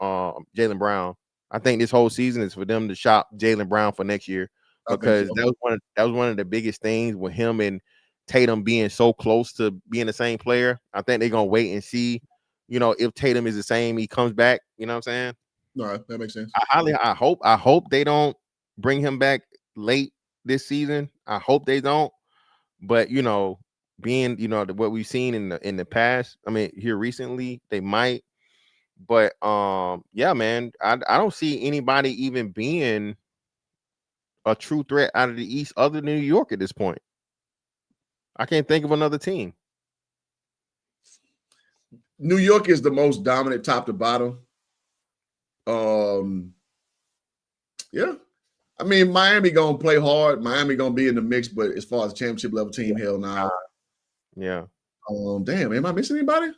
Brown. I think this whole season is for them to shop Jaylen Brown for next year. Because that was one of the biggest things with him and Tatum being so close to being the same player. I think they're gonna wait and see, you know, if Tatum is the same, he comes back. You know what I'm saying? No, that makes sense. I hope they don't bring him back late this season. I hope they don't. But you know, being what we've seen in the past, I mean, here recently, they might. But yeah, man, I don't see anybody even being a true threat out of the East other than New York at this point. I can't think of another team. New York is the most dominant top to bottom. Yeah. I mean, Miami gonna play hard. Miami gonna be in the mix, but as far as championship level team, hell no. Yeah. Damn, am I missing anybody?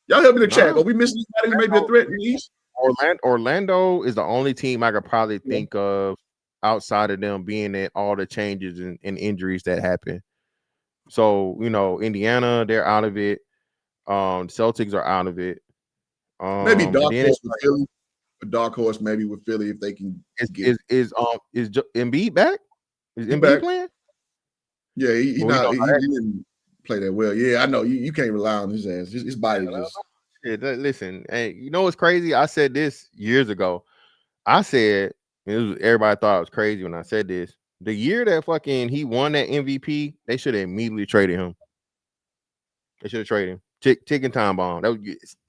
Y'all help me in the chat. Are we missing anybody who may be a threat in the East? Orlando is the only team I could probably think of outside of them being at all the changes and injuries that happen. So, you know, Indiana, they're out of it. Celtics are out of it. Maybe dark horse with Philly. A dark horse maybe with Philly if they can is Embiid back? Is Embiid playing? Yeah, he Well, not he didn't play that well. Yeah, I know you can't rely on his ass. His body just. listen, and you know what's crazy? I said this years ago. I said everybody thought I was crazy when I said this. The year that fucking he won that MVP, they should have immediately traded him. They should have traded him. Ticking time bomb. That was,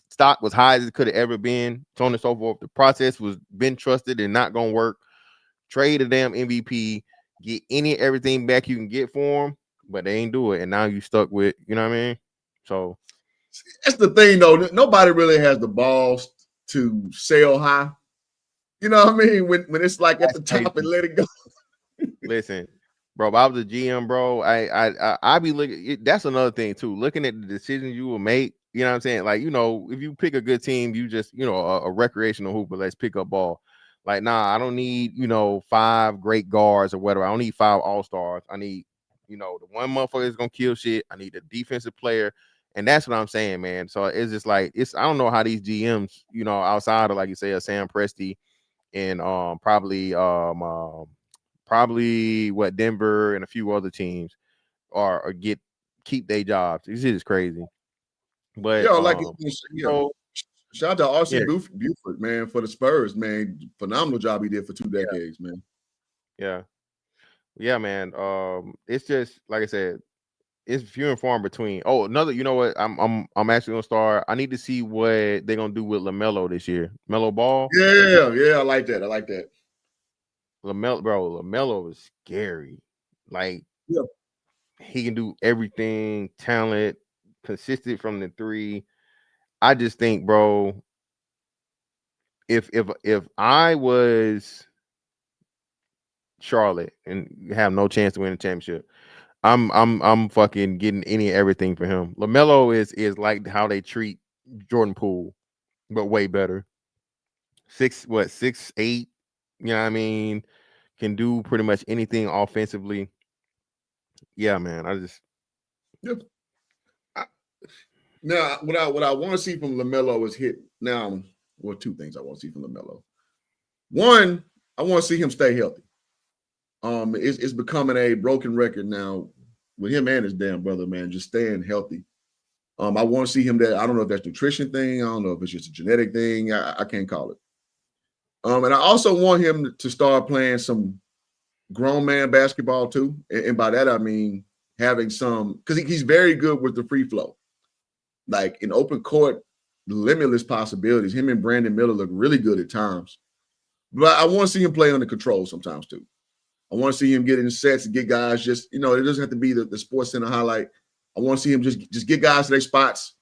stock was high as it could have ever been. So on and so forth. The process was been trusted and not gonna work. Trade a damn MVP, get everything back you can get for him, but they ain't do it. And now you stuck with, you know what I mean? So That's the thing, though. Nobody really has the balls to sell high. You know what I mean? When it's like at the top and let it go. Listen, bro, if I was a GM, bro, I be looking. That's another thing too. Looking at the decisions you will make. You know what I'm saying? Like, you know, if you pick a good team, you just, you know, a recreational hooper, let's pick up ball. Like, nah, I don't need, you know, 5 great guards or whatever. I don't need 5 all-stars. I need, you know, the one motherfucker that's gonna kill shit. I need a defensive player. And that's what I'm saying, man. So it's just like I don't know how these GMs, you know, outside of like you say a Sam Presti and probably what Denver and a few other teams are keep their jobs. This is crazy. But shout out to R.C. yeah. Buford, man, for the Spurs, man. Phenomenal job he did for 2 decades, man. Yeah, man. It's just like I said, it's few and far in between. Oh, another, you know what? I'm actually gonna start. I need to see what they're gonna do with LaMelo this year. LaMelo Ball. Yeah, I like that. LaMelo is scary. Like, he can do everything, talent, consistent from the 3. I just think, bro, if I was Charlotte and have no chance to win the championship, I'm fucking getting everything for him. LaMelo is like how they treat Jordan Poole, but way better. 6'8", you know what I mean? Can do pretty much anything offensively. Yeah, man. Now, what I want to see from LaMelo is hit. Now, well, 2 things I want to see from LaMelo. One, I want to see him stay healthy. It's becoming a broken record now with him and his damn brother, man, just staying healthy. I want to see him that. I don't know if that's nutrition thing. I don't know if it's just a genetic thing. I can't call it. And I also want him to start playing some grown man basketball too. And by that, I mean having some, because he's very good with the free flow. Like in open court, limitless possibilities. Him and Brandon Miller look really good at times. But I want to see him play under control sometimes too. I want to see him get in sets and get guys just, you know, it doesn't have to be the Sports Center highlight. I want to see him just get guys to their spots,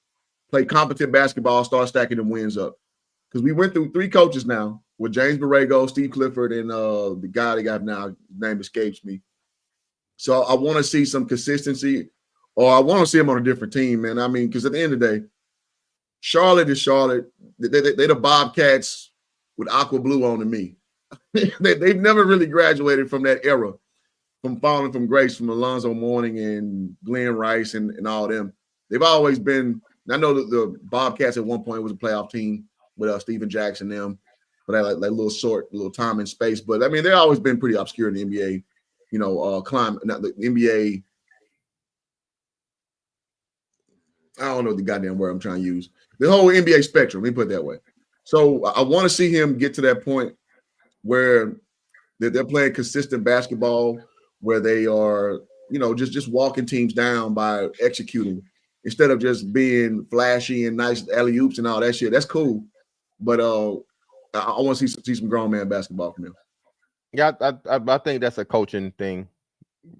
play competent basketball, start stacking them wins up. Because we went through 3 coaches now with James Borrego, Steve Clifford, and the guy they got now, his name escapes me. So I want to see some consistency, or I want to see him on a different team, man. I mean, because at the end of the day, Charlotte is Charlotte. They're the Bobcats with aqua blue on to me. They've never really graduated from that era, from falling from grace from Alonzo Mourning and Glenn Rice and all them. They've always been. I know that the Bobcats at one point was a playoff team with Steven Jackson them, but that like little short, little time and space. But I mean, they've always been pretty obscure in the NBA. You know, not the NBA. I don't know the goddamn word I'm trying to use. The whole NBA spectrum. Let me put it that way. So I want to see him get to that point where they're playing consistent basketball, where they are, you know, just walking teams down by executing instead of just being flashy and nice alley oops and all that shit. That's cool, but I want to see some grown man basketball from him. Yeah, I think that's a coaching thing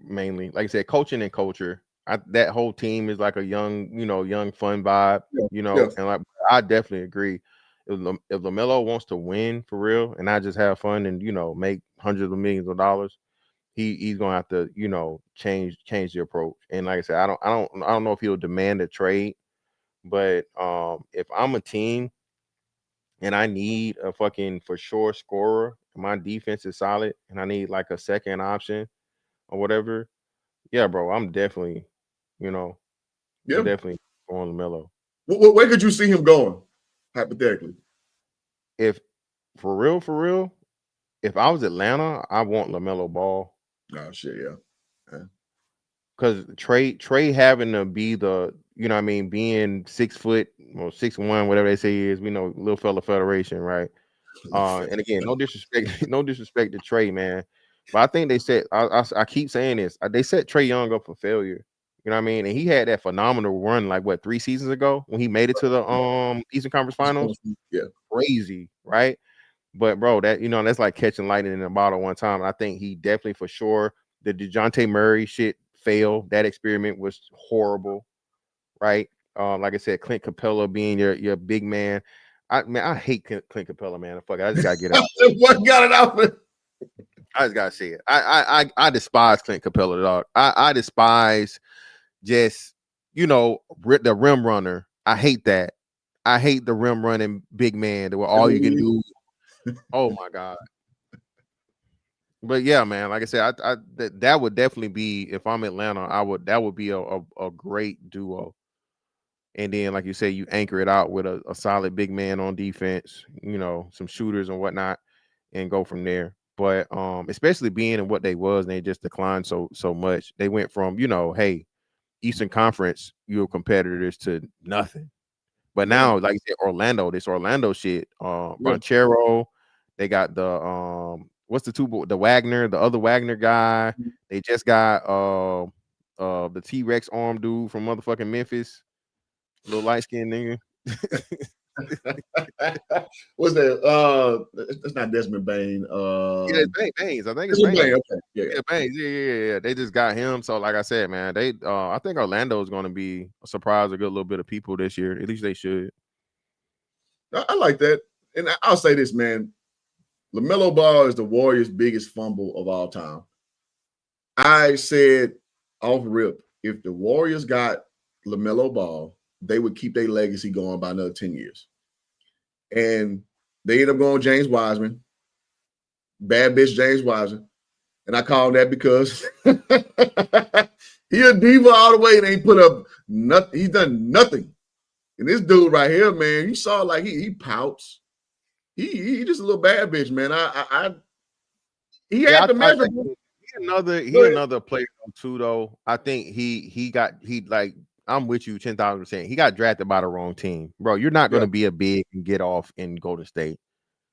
mainly. Like I said, coaching and culture. That whole team is like a young, you know, young fun vibe, you know, and like I definitely agree. If LaMelo wants to win for real and not just have fun and, you know, make hundreds of millions of dollars, he's gonna have to, you know, change the approach. And like I said, I don't know if he'll demand a trade, but if I'm a team and I need a fucking for sure scorer, my defense is solid, and I need like a second option or whatever, yeah, bro, I'm definitely, you know, I'm definitely going LaMelo. Where could you see him going, hypothetically? If for real, if I was Atlanta, I want LaMelo Ball. Oh shit, yeah. because Trey having to be the, you know what I mean, being 6 foot or 6'1", whatever they say he is, we know little fella federation, right? And again, no disrespect, no disrespect to Trey, man. But I think they set. I keep saying this. They set Trey Young up for failure. You know what I mean? And he had that phenomenal run, like what 3 seasons ago when he made it to the Eastern Conference Finals. Yeah, crazy, right? But bro, that that's like catching lightning in a bottle one time. I think he definitely for sure the DeJounte Murray shit failed. That experiment was horrible, right? Like I said, Clint Capella being your big man. I hate Clint Capella, man. Fuck it, I just gotta get it out. What got it out? I just gotta say it. I despise Clint Capella, dog. I despise just the rim runner. I hate that. I hate the rim running big man. That were all you can do. Oh my god. But yeah, man. Like I said, that would definitely be, if I'm Atlanta, that would be a great duo. And then, like you say, you anchor it out with a solid big man on defense, some shooters and whatnot, and go from there. But especially being in what they was, and they just declined so much. They went from, hey, Eastern Conference, you're competitors, to nothing. But now, like you said, this Orlando shit, Banchero, they got the what's the Wagner, the other Wagner guy. They just got the T-Rex arm dude from motherfucking Memphis. Little light skinned nigga. What's that? That's not Desmond Bain. Yeah, it's Baines. I think it's Baines. Okay. Yeah, Baines. Yeah. They just got him. So, like I said, man, I think Orlando is going to be a surprise, a good little bit of people this year. At least they should. I like that, and I'll say this, man. LaMelo Ball is the Warriors' biggest fumble of all time. I said off rip, if the Warriors got LaMelo Ball, they would keep their legacy going by another 10 years. And they end up going James Wiseman, bad bitch James Wiseman. And I call him that because he a diva all the way and ain't put up nothing. He's done nothing. And this dude right here, man, you saw like he pouts. He just a little bad bitch, man. He had the measure. He another player too, though. I think I'm with you 10,000%. He got drafted by the wrong team, bro. You're not going to be a big and get off in Golden State.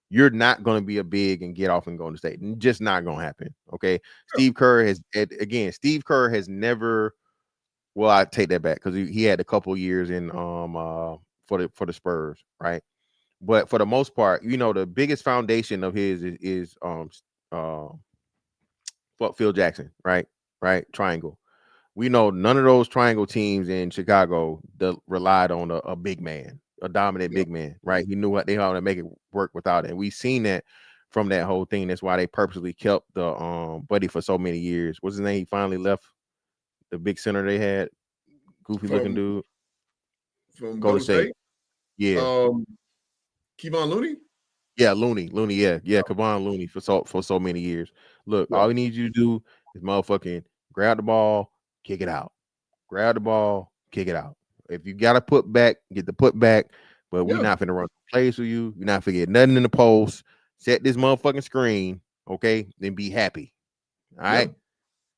You're not going to be a big and get off in Golden State. Just not going to happen. Okay. Yeah. Steve Kerr has never. Well, I take that back because he had a couple years in for the Spurs, right? But for the most part, the biggest foundation of his is Phil Jackson, right? Triangle. We know none of those triangle teams in Chicago relied on a big man, a dominant big man, right? He knew how to make it work without it. And we've seen that from that whole thing. That's why they purposely kept the Buddy for so many years. What's his name? He finally left the big center they had, goofy looking dude from Golden State. Yeah. Kevon Looney? Yeah, Looney. Yeah. Kevon Looney for so many years. Look, all we need you to do is motherfucking grab the ball, kick it out. Grab the ball, kick it out. If you got to put back, get the put back. But we're not finna run plays with you. You're not forget nothing in the post. Set this motherfucking screen, okay? Then be happy. All right.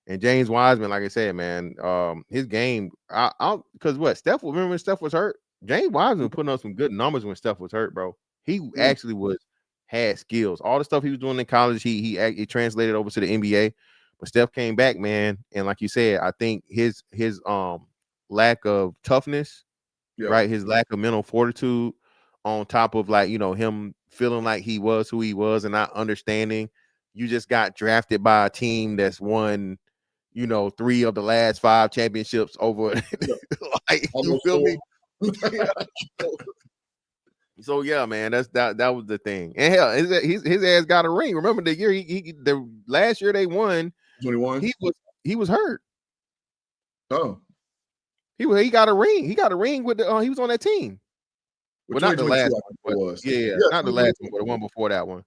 And James Wiseman, like I said, man, his game, because Steph, remember when Steph was hurt? James Wiseman putting up some good numbers when Steph was hurt, bro. He actually had skills. All the stuff he was doing in college, he translated over to the NBA. But Steph came back, man, and like you said, I think his lack of toughness, right? His lack of mental fortitude, on top of him feeling like he was who he was and not understanding. You just got drafted by a team that's won, 3 of the last 5 championships over. You feel me? So yeah, man, that was the thing. And hell, his ass got a ring. Remember the year the last year they won 21. He was hurt. Oh, he got a ring. He got a ring with he was on that team. Well, not the last one. But, yeah, not the last one, but the one before that one.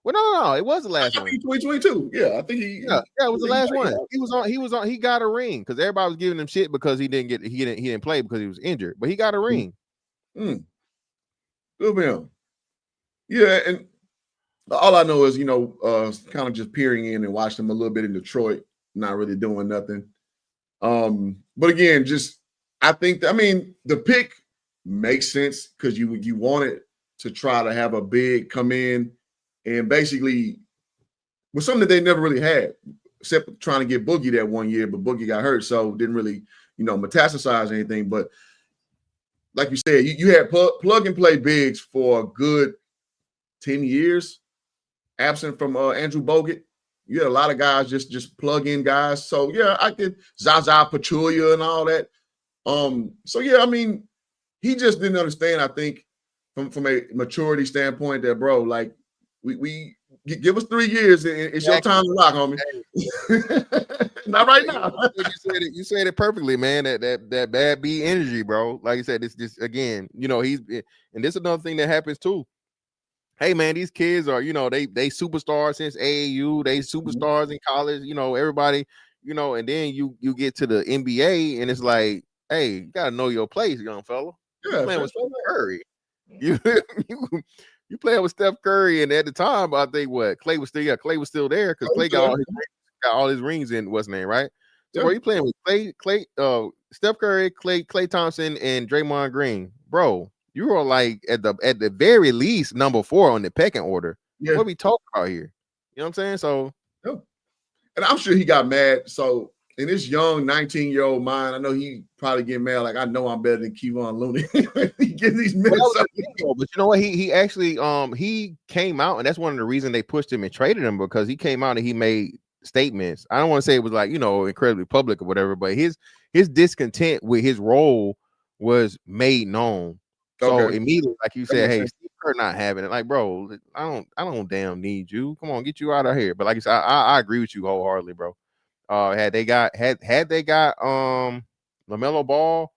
Well, no, it was the last one. 2022. Yeah, I think he. Yeah, it was the last one. He was on. He got a ring because everybody was giving him shit because he didn't play because he was injured. But he got a ring. Good for him. Yeah, and all I know is kind of just peering in and watching him a little bit in Detroit, not really doing nothing. But again, I think the pick makes sense because you wanted to try to have a big come in and basically was something that they never really had, except trying to get Boogie that 1 year, but Boogie got hurt, so didn't really, metastasize anything. But like you said, you had plug and play bigs for a good 10 years, absent from Andrew Bogut. You had a lot of guys just plug in guys. So yeah, I could Zaza Pachulia and all that. So yeah, he just didn't understand, I think, from a maturity standpoint that, bro, like we give us 3 years. It's your time to rock, homie. Not right now. You said it perfectly, man. That bad B energy, bro. Like you said, this again, he's, and this is another thing that happens too. Hey man, these kids are, they superstars since AAU, they superstars in college, everybody, and then you get to the NBA and it's like, hey, you gotta know your place, young fella. Yeah, you playing with Steph Curry. You playing with Steph Curry, and at the time, I think Clay was still there because Clay got all his rings in what's name, right? So bro, you playing with Clay, Steph Curry, Clay Thompson, and Draymond Green, bro. You are like at the very least number 4 on the pecking order. Yeah. What are we talking about here? You know what I'm saying? So, and I'm sure he got mad. So in his young 19-year-old mind, I know he probably get mad. Like, I know I'm better than Kevon Looney. He gets these minutes. But you know what? He actually he came out, and that's one of the reasons they pushed him and traded him, because he came out and he made statements. I don't want to say it was like, incredibly public or whatever, but his discontent with his role was made known. So immediately, like you said, hey, Steve Kerr not having it. Like, bro, I don't damn need you. Come on, get you out of here. But like you said, I agree with you wholeheartedly, bro. Had they got LaMelo Ball,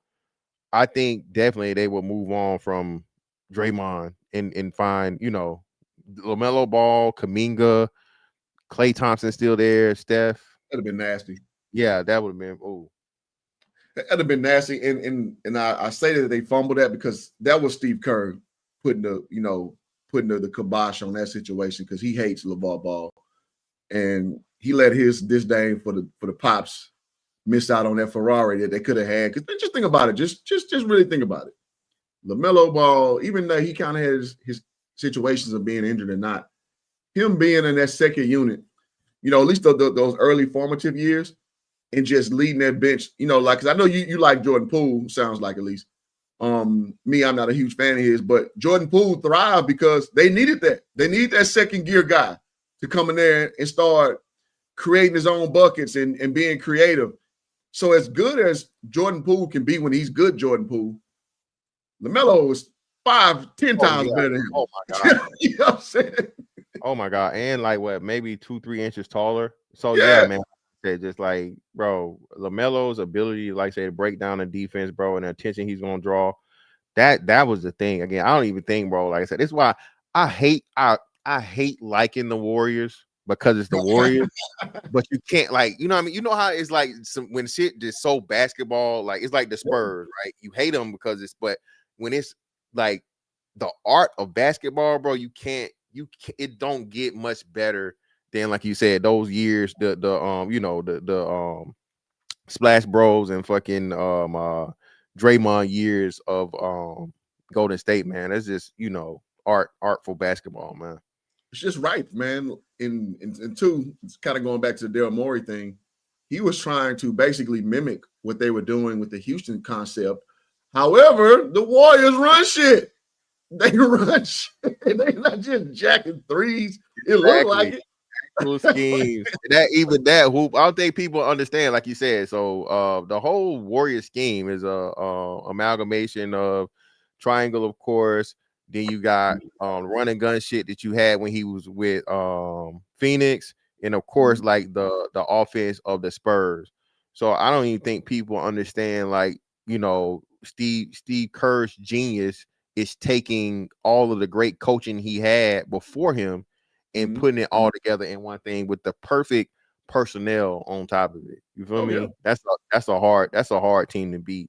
I think definitely they would move on from Draymond and find, LaMelo Ball, Kuminga, Klay Thompson still there, Steph. That'd have been nasty. Yeah, that would have been that'd have been nasty. And I say that they fumbled that because that was Steve Kerr putting the kibosh on that situation, because he hates LeVar Ball. And he let his disdain for the Pops miss out on that Ferrari that they could have had. Because just think about it. Just really think about it. LaMelo Ball, even though he kind of has his situations of being injured or not, him being in that second unit, at least those early formative years, and just leading that bench, like, because I know you like Jordan Poole, sounds like, at least. Me, I'm not a huge fan of his, but Jordan Poole thrived because they needed that. They need that second gear guy to come in there and start creating his own buckets and being creative. So as good as Jordan Poole can be when he's good, Jordan Poole, LaMelo is 5-10 times better than him. Oh my God. You know what I'm saying? Oh my God. And like maybe 2-3 inches taller. So yeah, man. Just like, bro, LaMelo's ability, like say, to break down the defense, bro, and the attention he's gonna draw. That was the thing. Again, I don't even think, bro. Like I said, this is why I hate liking the Warriors, because it's the Warriors. But you can't, like, you know what I mean? You know how it's like when shit just so basketball, like it's like the Spurs, right? You hate them because but when it's like the art of basketball, bro, it don't get much better than, like you said, those years, the Splash Bros and fucking Draymond years of Golden State, man. That's just, artful basketball, man. It's just right, man. And two, it's kind of going back to the Daryl Morey thing. He was trying to basically mimic what they were doing with the Houston concept. However, the Warriors run shit. They run shit. They not just jacking threes. It looked like it. Schemes. that hoop, I don't think people understand, like you said. So the whole Warrior scheme is a amalgamation of triangle, of course. Then you got run and gun shit that you had when he was with Phoenix, and of course, like the offense of the Spurs. So I don't even think people understand, like, Steve Kerr's genius is taking all of the great coaching he had before him and putting it all together in one thing with the perfect personnel on top of it. You feel me? Yeah. That's a hard team to beat.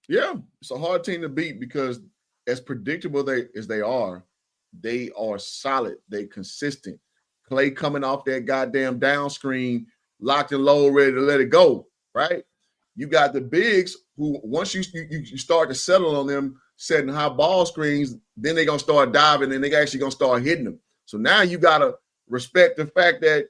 Yeah, it's a hard team to beat because as predictable as they are solid. They consistent. Klay coming off that goddamn down screen, locked and low, ready to let it go. right? You got the bigs who once you start to settle on them setting high ball screens, then they're gonna start diving and they're actually gonna start hitting them. So now you gotta respect the fact that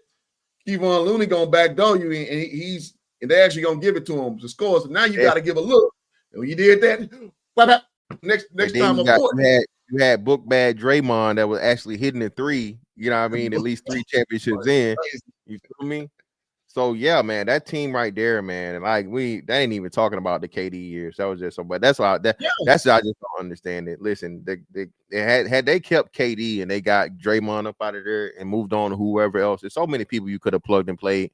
Kevon Looney gonna backdoor you and they're actually gonna give it to him to score. So now you gotta give a look. And when you did that, next time you had book bad Draymond that was actually hitting the three, you know what I mean, at least 3 championships in. You feel me? So yeah, man, that team right there, man, and like they ain't even talking about the KD years. That was just so, but that's why that's I just don't understand it. Listen, they had they kept KD and they got Draymond up out of there and moved on to whoever else. There's so many people you could have plugged and played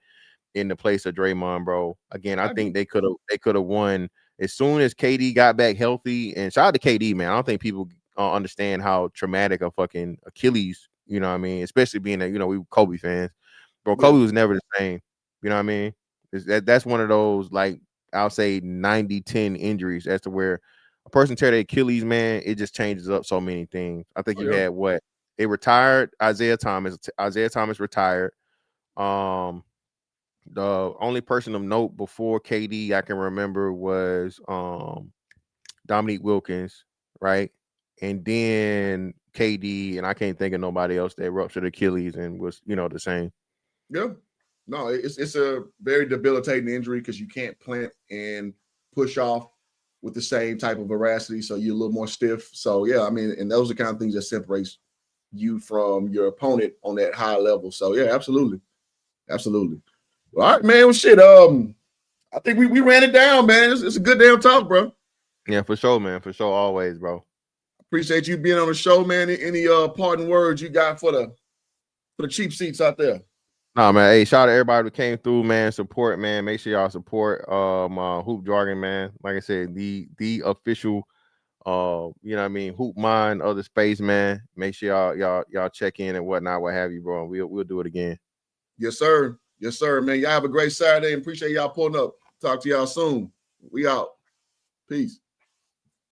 in the place of Draymond, bro. Again, I think they could have won as soon as KD got back healthy. And shout out to KD, man. I don't think people understand how traumatic a fucking Achilles, you know what I mean, especially being that, you know, we Kobe fans, bro. Kobe was never the same. You know what I mean? That's one of those, like, I'll say 90-10 injuries as to where a person tear their Achilles, man, it just changes up so many things. I think you had they retired Isaiah Thomas. Isaiah Thomas retired. The only person of note before KD I can remember was Dominique Wilkins, right? And then KD, and I can't think of nobody else that ruptured Achilles and was, you know, the same. Yeah. No, it's a very debilitating injury because you can't plant and push off with the same type of veracity, so you're a little more stiff. So yeah, I mean, and those are the kind of things that separates you from your opponent on that high level. So yeah, absolutely. Well, all right, man. Well, shit. I think we ran it down, man. It's a good damn talk, bro. Yeah, for sure, man. For sure, always, bro. Appreciate you being on the show, man. Any parting words you got for the cheap seats out there? Nah, man. Hey, shout out to everybody who came through, man. Support, man. Make sure y'all support Hoop Jargon, man. Like I said, the official you know what I mean, Hoop Mind of the space, man. Make sure y'all check in and whatnot, what have you, bro. We'll do it again. Yes, sir, man. Y'all have a great Saturday and appreciate y'all pulling up. Talk to y'all soon. We out. Peace.